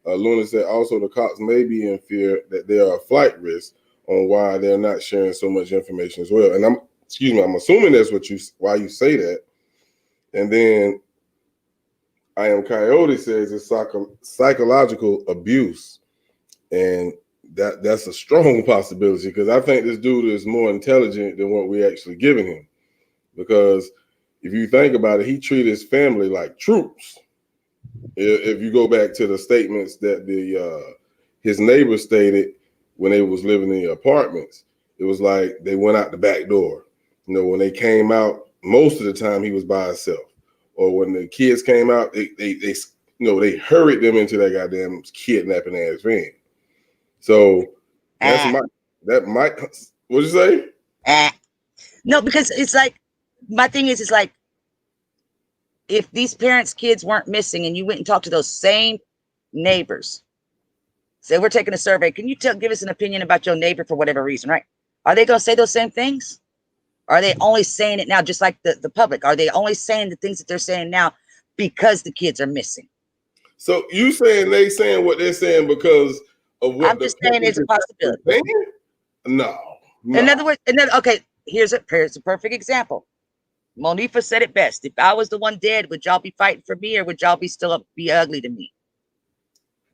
Luna said also the cops may be in fear that they are a flight risk on why they're not sharing so much information as well. And I'm assuming that's why you say that. And then I Am Coyote says it's psychological abuse. And that's a strong possibility, because I think this dude is more intelligent than what we actually giving him. Because if you think about it, he treated his family like troops. If you go back to the statements that his neighbors stated when they was living in the apartments, it was like they went out the back door. When they came out, most of the time he was by himself. Or when the kids came out, they hurried them into that goddamn kidnapping ass van. So that might. What'd you say? No, because it's like, my thing is, it's like, if these parents' kids weren't missing and you went and talked to those same neighbors, say we're taking a survey, can you give us an opinion about your neighbor for whatever reason, right? Are they going to say those same things? Are they only saying it now, just like the public? Are they only saying the things that they're saying now because the kids are missing? So you saying they saying what they're saying because of what I'm just saying it's a possibility. No. In other words, okay, here's a perfect example. Monifa said it best. If I was the one dead, would y'all be fighting for me, or would y'all be ugly to me?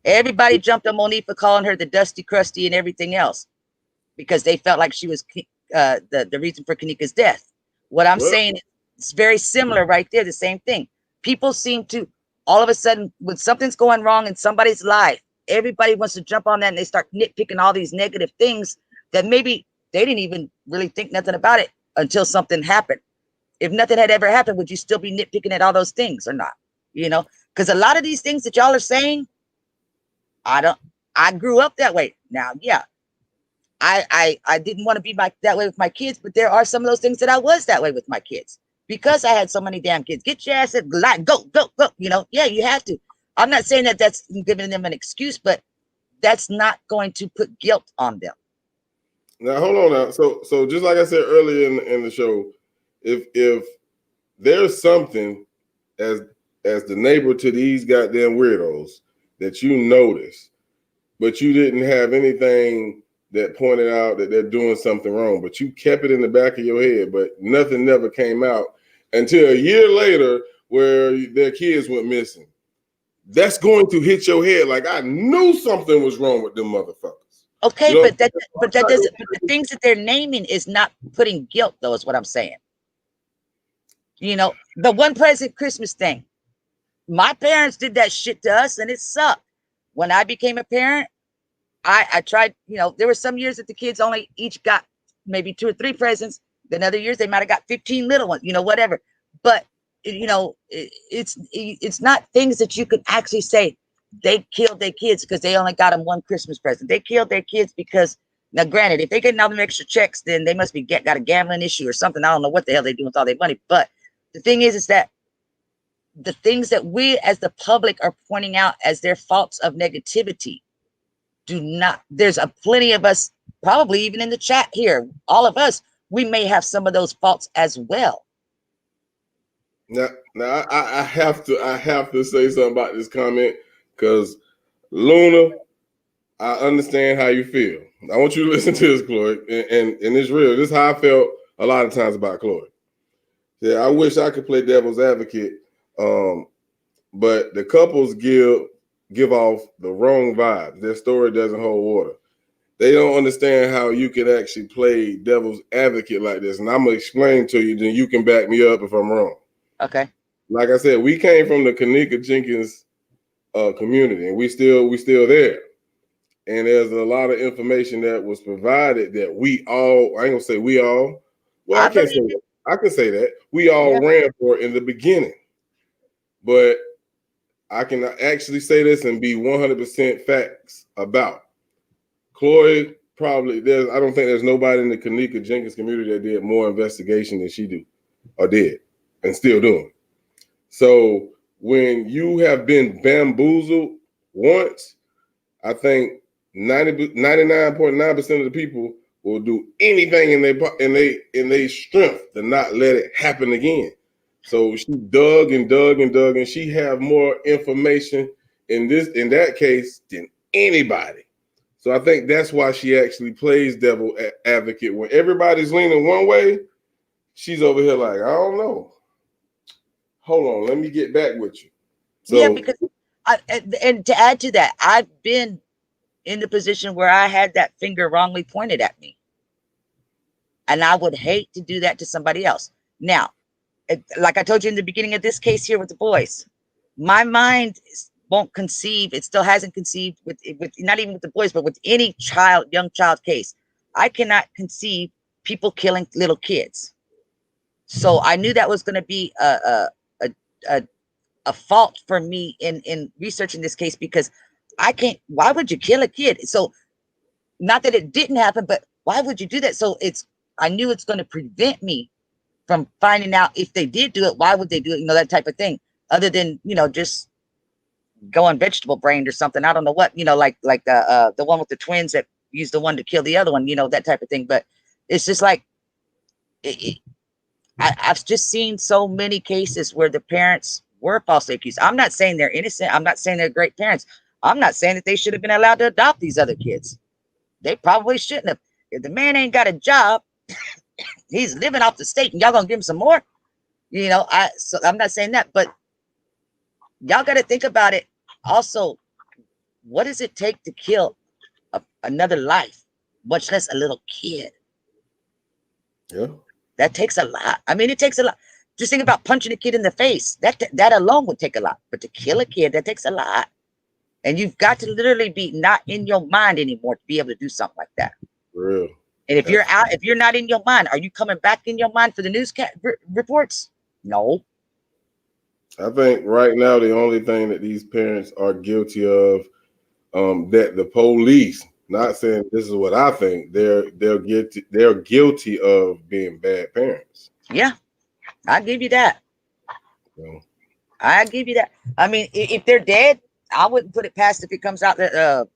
Everybody jumped on Monifa, calling her the Dusty Crusty and everything else, because they felt like she was the reason for Kanika's death. What I'm saying is, it's very similar right there, the same thing. People seem to, all of a sudden, when something's going wrong in somebody's life, everybody wants to jump on that, and they start nitpicking all these negative things that maybe they didn't even really think nothing about it until something happened. If nothing had ever happened, would you still be nitpicking at all those things or not? Because a lot of these things that y'all are saying, I grew up that way. Now, yeah, I didn't want to be that way with my kids, but there are some of those things that I was that way with my kids because I had so many damn kids. Get your ass up, go. Yeah, you have to. I'm not saying that that's giving them an excuse, but that's not going to put guilt on them. Now, hold on now. So just like I said earlier in the show, if there's something as the neighbor to these goddamn weirdos that you notice, but you didn't have anything that pointed out that they're doing something wrong, but you kept it in the back of your head, but nothing never came out until a year later where their kids went missing. That's going to hit your head like, I knew something was wrong with them motherfuckers. Okay, but that doesn't. But the things that they're naming is not putting guilt, though. Is what I'm saying. The one present Christmas thing. My parents did that shit to us, and it sucked. When I became a parent, I tried. There were some years that the kids only each got maybe 2 or 3 presents. Then other years they might have got 15 little ones. Whatever. But it's not things that you can actually say. They killed their kids because they only got them 1 Christmas present. They killed their kids because, now granted, if they get all them extra checks, then they must be got a gambling issue or something. I don't know what the hell they do with all their money. But the thing is that the things that we as the public are pointing out as their faults of negativity do not, there's plenty of us, probably even in the chat here, all of us, we may have some of those faults as well. Now I have to say something about this comment. Because, Luna, I understand how you feel. I want you to listen to this, Chloe, and it's real. This is how I felt a lot of times about Chloe. Yeah, I wish I could play devil's advocate, but the couples give off the wrong vibes. Their story doesn't hold water. They don't understand how you can actually play devil's advocate like this, and I'm gonna explain to you. Then you can back me up if I'm wrong. Okay. Like I said, we came from the Kanika Jenkins community, and we still there. And there's a lot of information that was provided that we all, I ain't gonna say we all, well, I can say that we all ran for in the beginning. But I can actually say this and be 100% facts about. Chloe probably I don't think there's nobody in the Kanika Jenkins community that did more investigation than she do or did and still doing. So when you have been bamboozled once, I think 99.9% of the people will do anything in their strength to not let it happen again. So she dug and dug and dug, and she have more information in that case than anybody. So I think that's why she actually plays devil advocate. When everybody's leaning one way, she's over here like, I don't know. Hold on, let me get back with you. So, yeah, because and to add to that, I've been in the position where I had that finger wrongly pointed at me. And I would hate to do that to somebody else. Now, like I told you in the beginning of this case here with the boys, my mind won't conceive. It still hasn't conceived with not even with the boys, but with any young child case. I cannot conceive people killing little kids. So I knew that was going to be a fault for me in researching this case, because I can't. Why would you kill a kid? So not that it didn't happen, but why would you do that? So I knew it's going to prevent me from finding out if they did do it. Why would they do it? That type of thing. Other than just going vegetable brained or something. I don't know what. Like the one with the twins that used the one to kill the other one. That type of thing. But it's just like I've just seen so many cases where the parents were falsely accused. I'm not saying they're innocent. I'm not saying they're great parents. I'm not saying that they should have been allowed to adopt these other kids. They probably shouldn't have. If the man ain't got a job, he's living off the state, and y'all gonna give him some more. So I'm not saying that, but y'all got to think about it. Also, what does it take to kill another life, much less a little kid? Yeah, that takes a lot. I mean, it takes a lot. Just think about punching a kid in the face. That alone would take a lot. But to kill a kid, that takes a lot. And you've got to literally be not in your mind anymore to be able to do something like that. For real. And if you're not in your mind, are you coming back in your mind for the news reports? No. I think right now the only thing that these parents are guilty of, that the police, not saying this is what I think, they're guilty of being bad parents. Yeah, I give you that. So, I give you that. I mean, if they're dead, I wouldn't put it past if it comes out that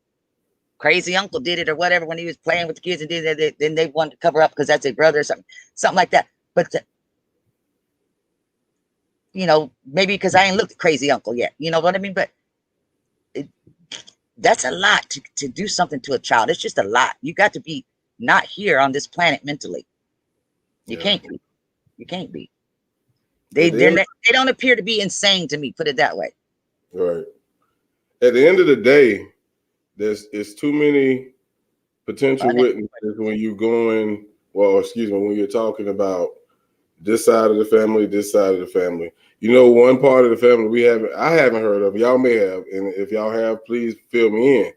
crazy uncle did it or whatever when he was playing with the kids and did that. Then they wanted to cover up because that's their brother or something like that. But maybe because I ain't looked at crazy uncle yet. You know what I mean? But that's a lot to do something to a child. It's just a lot. You got to be not here on this planet mentally. You can't be. You can't be. They don't appear to be insane to me. Put it that way. Right. At the end of the day, it's too many potential witnesses when you're going. Well, excuse me, when you're talking about this side of the family, this side of the family. One part of the family I haven't heard of. Y'all may have, and if y'all have, please fill me in.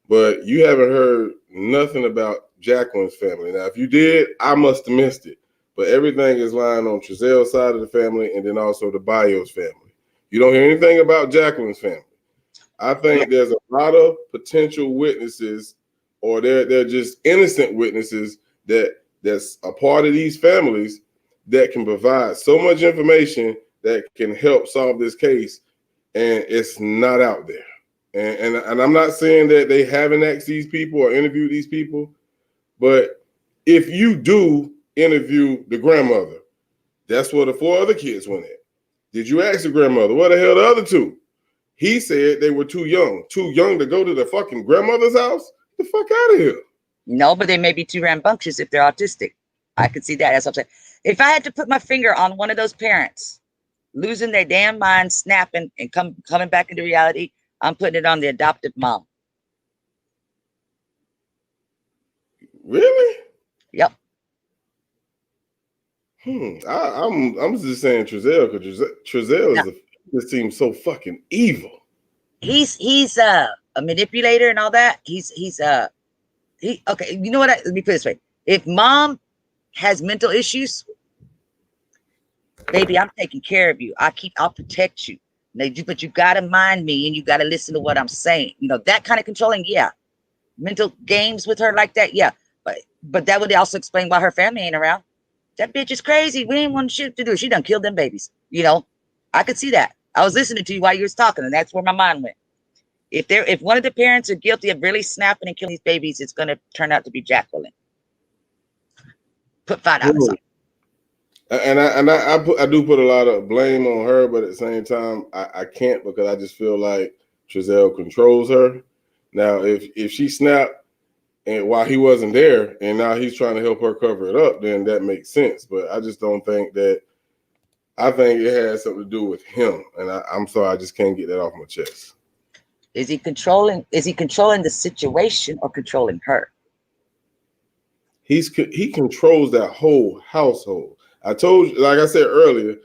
But you haven't heard nothing about Jacqueline's family. Now, if you did, I must have missed it. But everything is lying on Trezelle's side of the family, and then also the Bios family. You don't hear anything about Jacqueline's family. I think there's a lot of potential witnesses, or they're just innocent witnesses that's a part of these families that can provide so much information that can help solve this case, and it's not out there. And I'm not saying that they haven't asked these people or interviewed these people, but if you do interview the grandmother, that's where the 4 other kids went at. Did you ask the grandmother, where the hell the other 2? He said they were too young to go to the fucking grandmother's house. Get the fuck out of here. No, but they may be too rambunctious if they're autistic. I could see that. That's what I'm saying. If I had to put my finger on one of those parents losing their damn mind, snapping, and coming back into reality, I'm putting it on the adoptive mom. Really? Yep. I'm just saying Trezelle, because Trezelle just seems so fucking evil. He's a manipulator and all that. Okay. You know what? Let me put it this way: if mom has mental issues, baby, I'm taking care of you. I'll protect you. But you gotta mind me and you gotta listen to what I'm saying. You know, that kind of controlling, yeah. Mental games with her like that, yeah. But that would also explain why her family ain't around. That bitch is crazy. We ain't want shit to do. She done killed them babies. You know, I could see that. I was listening to you while you was talking, and that's where my mind went. If one of the parents are guilty of really snapping and killing these babies, it's gonna turn out to be Jacqueline. Put $5 on it. And I do put a lot of blame on her, but at the same time, I can't, because I just feel like Trezell controls her. Now, if she snapped and while he wasn't there, and now he's trying to help her cover it up, then that makes sense. But I just don't think that. I think it has something to do with him, and I'm sorry, I just can't get that off my chest. Is he controlling the situation or controlling her? He controls that whole household. I told you, like I said earlier,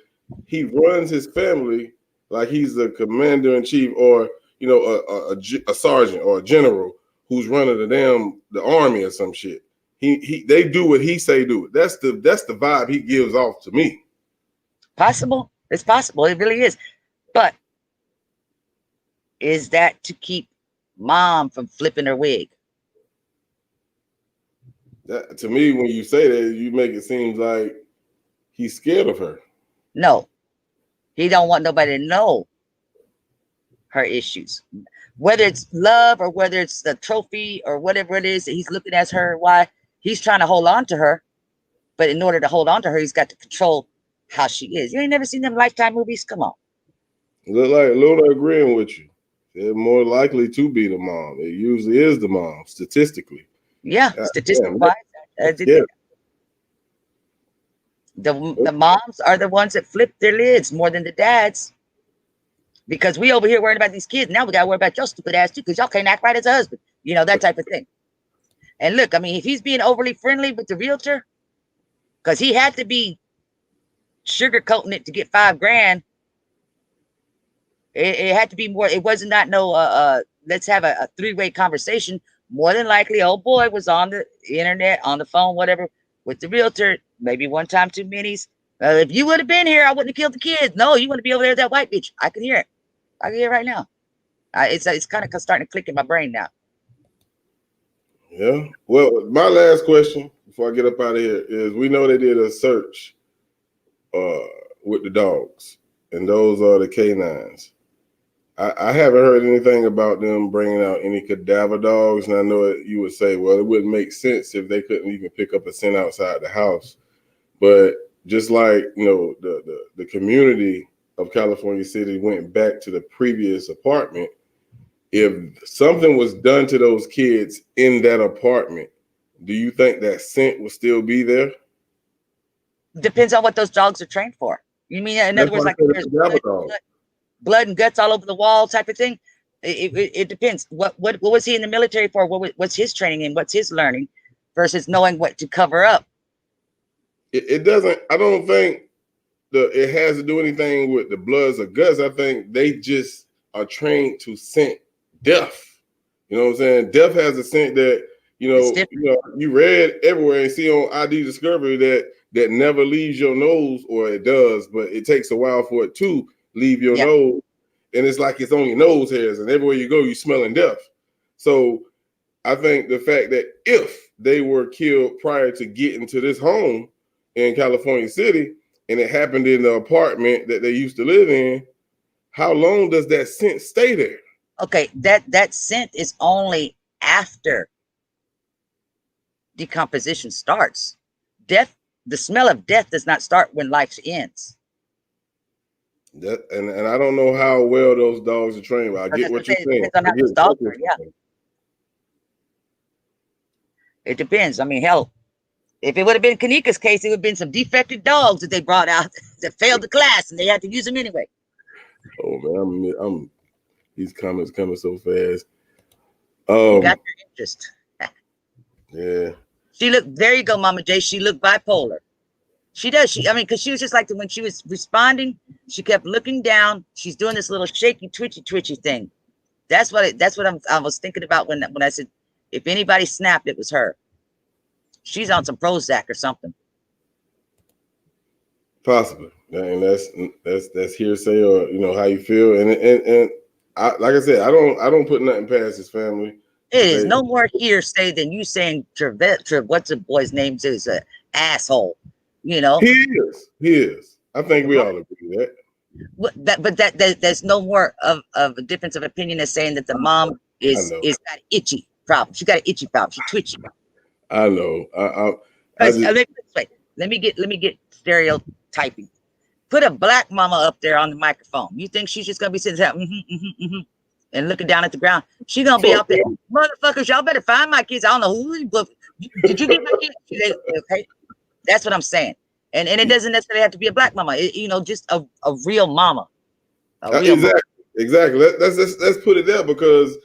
he runs his family like he's the commander in chief, or you know, a sergeant or a general who's running the army or some shit. They do what he say do. That's the vibe he gives off to me. Possible. It's possible. It really is. But is that to keep mom from flipping her wig? That, to me, when you say that, you make it seem like he's scared of her. No, he don't want nobody to know her issues, whether it's love or whether it's the trophy or whatever it is that he's looking at her. Why he's trying to hold on to her, but in order to hold on to her, he's got to control how she is. You ain't never seen them Lifetime movies? Come on. Look like Luna agreeing with you. They're more likely to be the mom. It usually is the mom, statistically. Yeah, statistically wise. The moms are the ones that flip their lids more than the dads. Because we over here worrying about these kids. Now we got to worry about your stupid ass too, because y'all can't act right as a husband. You know, that type of thing. And look, I mean, if he's being overly friendly with the realtor, because he had to be sugarcoating it to get $5,000, it had to be more. It wasn't not no, let's have a three-way conversation. More than likely, old boy was on the internet, on the phone, whatever, with the realtor, maybe one time too many. If you would have been here, I wouldn't have killed the kids. No, you want to be over there with that white bitch. I can hear it. I can hear it right now. It's kind of starting to click in my brain now. Yeah. Well, my last question before I get up out of here is: we know they did a search with the dogs, and those are the canines. I haven't heard anything about them bringing out any cadaver dogs, and I know you would say, well, it wouldn't make sense if they couldn't even pick up a scent outside the house. But just like, you know, the community of California City went back to the previous apartment, if something was done to those kids in that apartment, do you think that scent will still be there? Depends on what those dogs are trained for. You mean, in other words, like there's blood and guts all over the wall type of thing? It depends. What was he in the military for? What's his training in? What's his learning versus knowing what to cover up? It doesn't. I don't think it has to do anything with the bloods or guts. I think they just are trained to scent death. You know what I'm saying? Death has a scent that you read everywhere and see on ID Discovery that never leaves your nose, or it does, but it takes a while for it to leave your nose, and it's like it's on your nose hairs, and everywhere you go, you smelling death. So I think the fact that if they were killed prior to getting to this home in California City, and it happened in the apartment that they used to live in, how long does that scent stay there? Okay, that scent is only after decomposition starts. Death, the smell of death does not start when life ends. And I don't know how well those dogs are trained, but I get what you're saying. It depends. I mean, hell, if it would have been Kanika's case, it would have been some defective dogs that they brought out that failed the class, and they had to use them anyway. Oh man, I'm these comments coming so fast. You got your interest. Yeah. There you go, Mama J. She looked bipolar. She does. I mean, because she was just like when she was responding, she kept looking down. She's doing this little shaky, twitchy thing. That's what I was thinking about when I said, if anybody snapped, it was her. She's on some Prozac or something. Possibly, and that's hearsay, or how you feel, and I, like I said, I don't put nothing past his family. It is no more hearsay than you saying what's the boy's name is an asshole. He is. I think we all agree that. But there's no more of a difference of opinion as saying that the mom is got itchy problem. She got an itchy problem. She twitchy. I know. I just, let me get stereotyping. Put a black mama up there on the microphone. You think she's just gonna be sitting there and looking down at the ground? She's gonna be out there, motherfuckers. Y'all better find my kids. I don't know who. Did you get my kids? Okay, that's what I'm saying. And it doesn't necessarily have to be a black mama. Just a real mama. Exactly. Let's put it there, because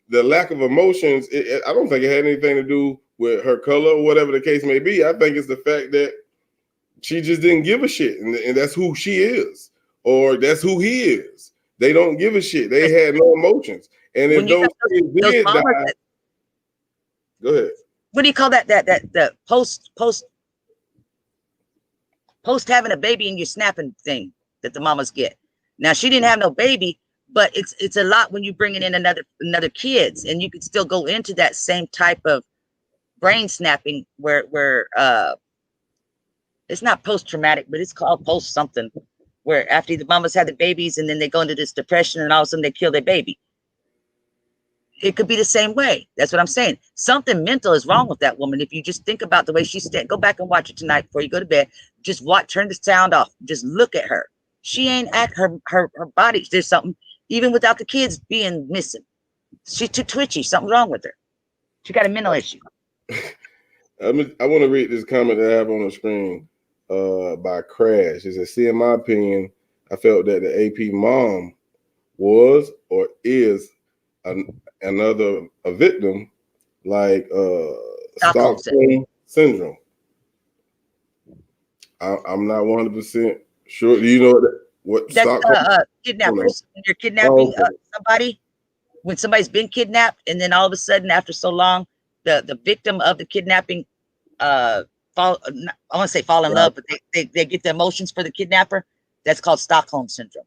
the lack of emotions, I don't think it had anything to do with her color or whatever the case may be. I think it's the fact that she just didn't give a shit, and that's who she is, or that's who he is. They don't give a shit. They had no emotions, and if those kids did die, go ahead. What do you call that? The post having a baby and you're snapping thing that the mamas get. Now she didn't have no baby, but it's a lot when you bringing in another kids, and you could still go into that same type of brain snapping where it's not post-traumatic, but it's called post something, where after the mamas had the babies and then they go into this depression and all of a sudden they kill their baby. It could be the same way. That's what I'm saying. Something mental is wrong with that woman. If you just think about the way she stands, go back and watch it tonight before you go to bed. Just turn the sound off. Just look at her. She ain't her body. There's something, even without the kids being missing. She's too twitchy. Something's wrong with her. She got a mental issue. I want to read this comment that I have on the screen by Crash. It says, see, in my opinion, I felt that the AP mom was or is a victim like Stockholm syndrome. I'm not 100% sure. Do you know what Stockholm? Kidnappers. When you're kidnapping somebody, when somebody's been kidnapped, and then all of a sudden, after so long, the victim of the kidnapping I want to say fall in love, but they get the emotions for the kidnapper. That's called Stockholm syndrome.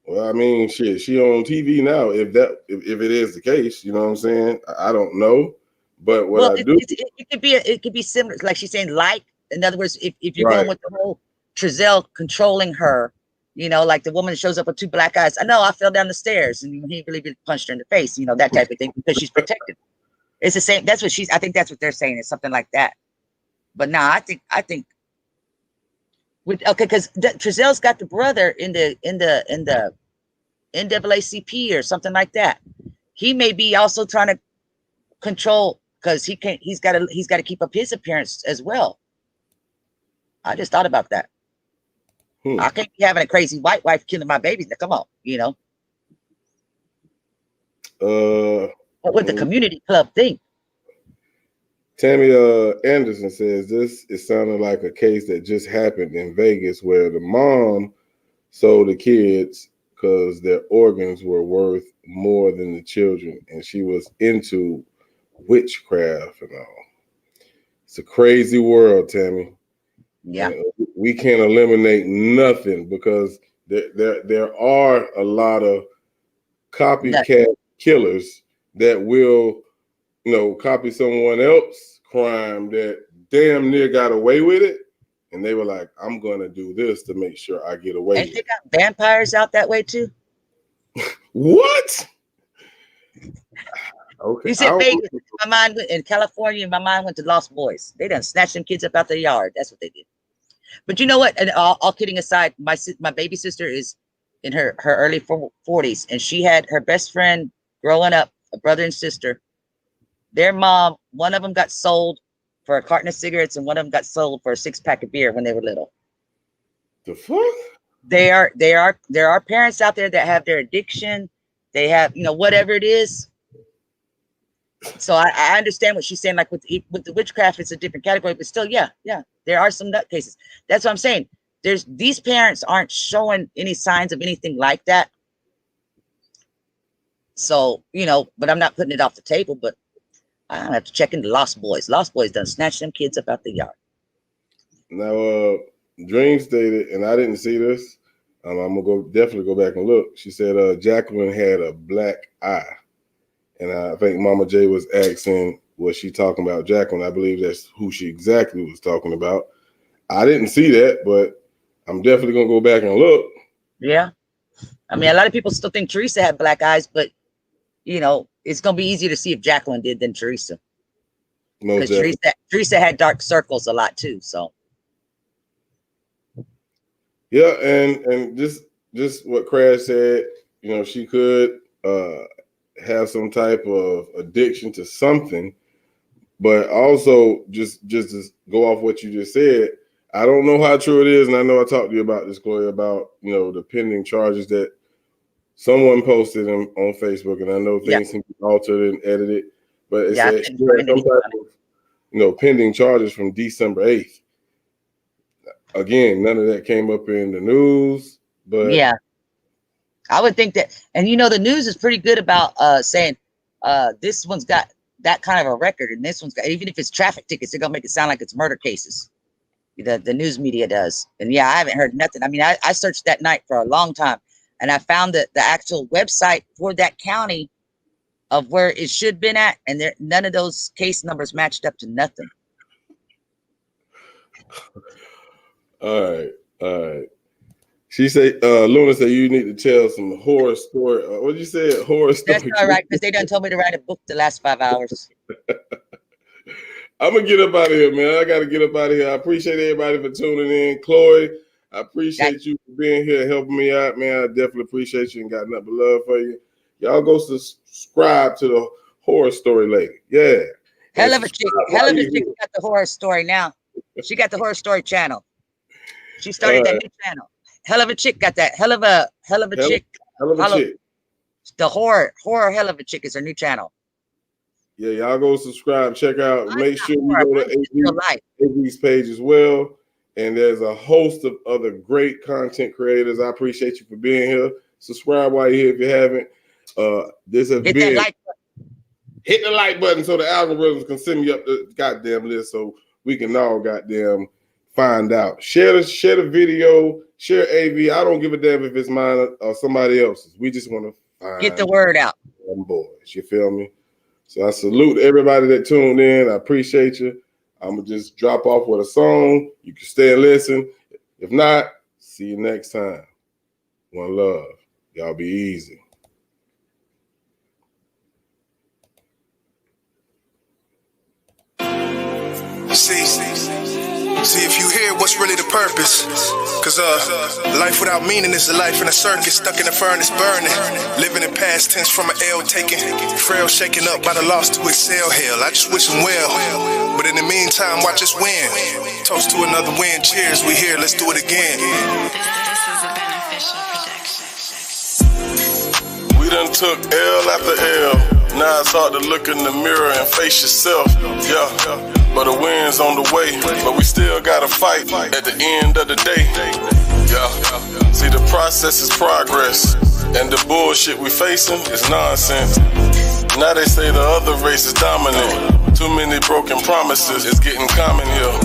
Well, I mean, shit, she on TV now. If it is the case, you know what I'm saying? I don't know, but it could be similar. Like she's saying, in other words, if you're going with the whole Trezell controlling her, like the woman shows up with two black eyes. I know I fell down the stairs and he really punched her in the face, that type of thing, because she's protected. It's the same. That's what I think that's what they're saying. It's something like that. But now I think because Trezell's got the brother in the NAACP or something like that. He may be also trying to control, because he's got to keep up his appearance as well. I just thought about that. I can't be having a crazy white wife killing my babies. Now, come on, What would the community club think? Tammy Anderson says this is sounding like a case that just happened in Vegas, where the mom sold the kids because their organs were worth more than the children, and she was into witchcraft and all. It's a crazy world, Tammy. Yeah, we can't eliminate nothing, because there are a lot of copycat killers that will copy someone else's crime that damn near got away with it, and they were like, I'm gonna do this to make sure I get away with it. They got vampires out that way too. What? Okay. You said Vegas. My mind went in California, and my mind went to Lost Boys. They done snatched them kids up out their yard. That's what they did. But you know what? And all kidding aside, my baby sister is in her early 40s, and she had her best friend growing up, a brother and sister. Their mom, one of them got sold for a carton of cigarettes, and one of them got sold for a 6-pack of beer when they were little. The fuck? There are parents out there that have their addiction. They have, whatever it is. So I understand what she's saying. Like with the witchcraft, it's a different category, but still, yeah, there are some nut cases. That's what I'm saying. These parents aren't showing any signs of anything like that. So, but I'm not putting it off the table, but I have to check into Lost Boys. Lost Boys done snatched them kids up out the yard. Now, Dream stated, and I didn't see this. I'm gonna definitely go back and look. She said Jacqueline had a black eye, and I think Mama J was asking, was she talking about Jacqueline? I believe that's who she exactly was talking about. I didn't see that, but I'm definitely gonna go back and look. Yeah, I mean, a lot of people still think Teresa had black eyes, but you know, it's gonna be easier to see if Jacqueline did than Teresa, because Teresa had dark circles a lot too. So. Yeah, and just what Crash said, you know, she could have some type of addiction to something, but also just to go off what you just said, I don't know how true it is, and I know I talked to you about this, Chloe, about, you know, the pending charges that someone posted on Facebook, and I know things can be altered and edited, but it said she had some type of, you know, pending charges from December 8th. Again, none of that came up in the news, but yeah, I would think that, and you know, the news is pretty good about saying this one's got that kind of a record, and this one's got, even if it's traffic tickets, they're gonna make it sound like it's murder cases. The news media does, and yeah, I haven't heard nothing. I mean, I searched that night for a long time, and I found that the actual website for that county of where it should have been at, and there none of those case numbers matched up to nothing. All right. She said, Luna said you need to tell some horror story. What did you say? Horror story. That's all right, because they done told me to write a book the last 5 hours. I'm gonna get up out of here, man. I gotta get up out of here. I appreciate everybody for tuning in. Chloe, I appreciate you for being here and helping me out, man. I definitely appreciate you and got nothing but love for you. Y'all go subscribe to the horror story lady. Yeah. Hell of a chick got the horror story now. She got the horror story channel. She started that new channel. Hell of a chick got that. Hell of a chick. The horror hell of a chick is her new channel. Yeah, y'all go subscribe, check out. Make sure you go to AV's page as well. And there's a host of other great content creators. I appreciate you for being here. Subscribe while you're here if you haven't. This has been that like button. Hit the like button so the algorithms can send me up the goddamn list so we can all goddamn find out. Share the video, share AV. I don't give a damn if it's mine or somebody else's. We just want to get the word out. Boys, you feel me? So I salute everybody that tuned in. I appreciate you. I'm gonna just drop off with a song. You can stay and listen. If not, see you next time. One love. Y'all be easy. See if you hear what's really the purpose. Cause life without meaning is a life in a circus, stuck in a furnace burning. Living in past tense from an L taken. Frail shaken up by the loss to excel hell. I just wish them well. But in the meantime, watch us win. Toast to another win. Cheers, we here, let's do it again. This is a beneficial production. We done took L after L. Now it's hard to look in the mirror and face yourself. Yeah. But the win's on the way, but we still gotta fight at the end of the day. Yeah. See, the process is progress, and the bullshit we facing is nonsense. Now they say the other race is dominant. Too many broken promises, it's getting common here.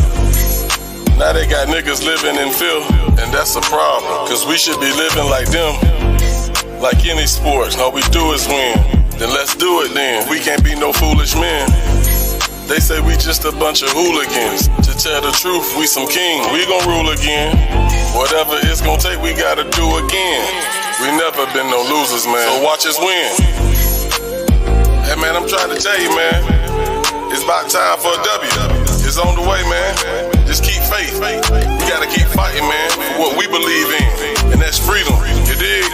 Now they got niggas living in fear, and that's a problem. Cause we should be living like them. Like any sport, all we do is win. Then let's do it then. We can't be no foolish men. They say we just a bunch of hooligans. To tell the truth, we some kings. We gon' rule again. Whatever it's gon' take, we gotta do again. We never been no losers, man. So watch us win. Hey man, I'm trying to tell you, man. It's about time for a W. It's on the way, man. Just keep faith. We gotta keep fighting, man, for what we believe in. And that's freedom. You dig?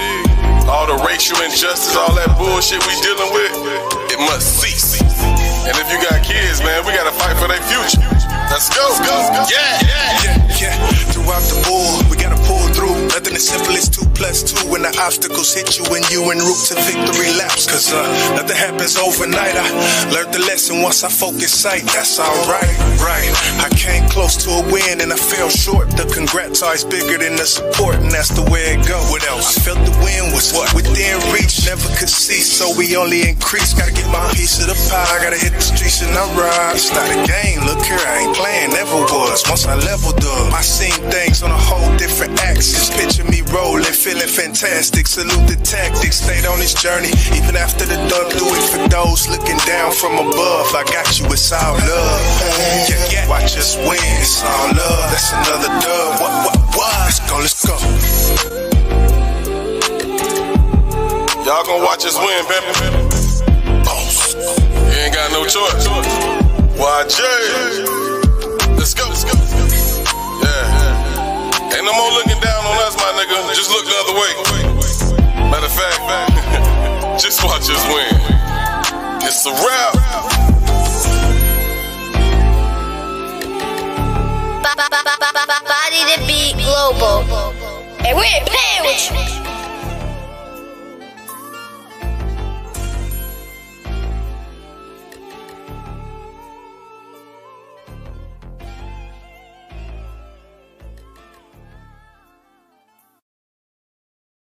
All the racial injustice, all that bullshit we dealing with, it must cease. And if you got kids, man, we gotta fight for their future. Let's go. Yeah. Throughout the board, we gotta pull through. Nothing as simple as 2 + 2 when when the obstacles hit you and you en route to victory laps. Cause nothing happens overnight. I learned the lesson once I focus sight. That's alright, right. I came close to a win and I fell short. The congrats are bigger than the support, and that's the way it go. What else? I felt the win was within reach, never could cease, so we only increase. Gotta get my piece of the pie, gotta hit the streets and I ride. It's not a game, look here, I ain't playing, never was. Once I leveled up, I seen things on a whole different axis. Picture me rolling, feeling fantastic. Salute the tactics, stayed on this journey even after the dub. Do it for those looking down from above. I got you, it's all love. Yeah, watch us win, it's all love. That's another dub. What? Let's go. Y'all gonna watch us win, baby. You ain't got no choice. YJ. Let's go. Yeah. Ain't no more looking down on us, my nigga. Just look the other way. Matter of fact, just watch us win. It's a wrap. Body to beat global. And we ain't playing with you.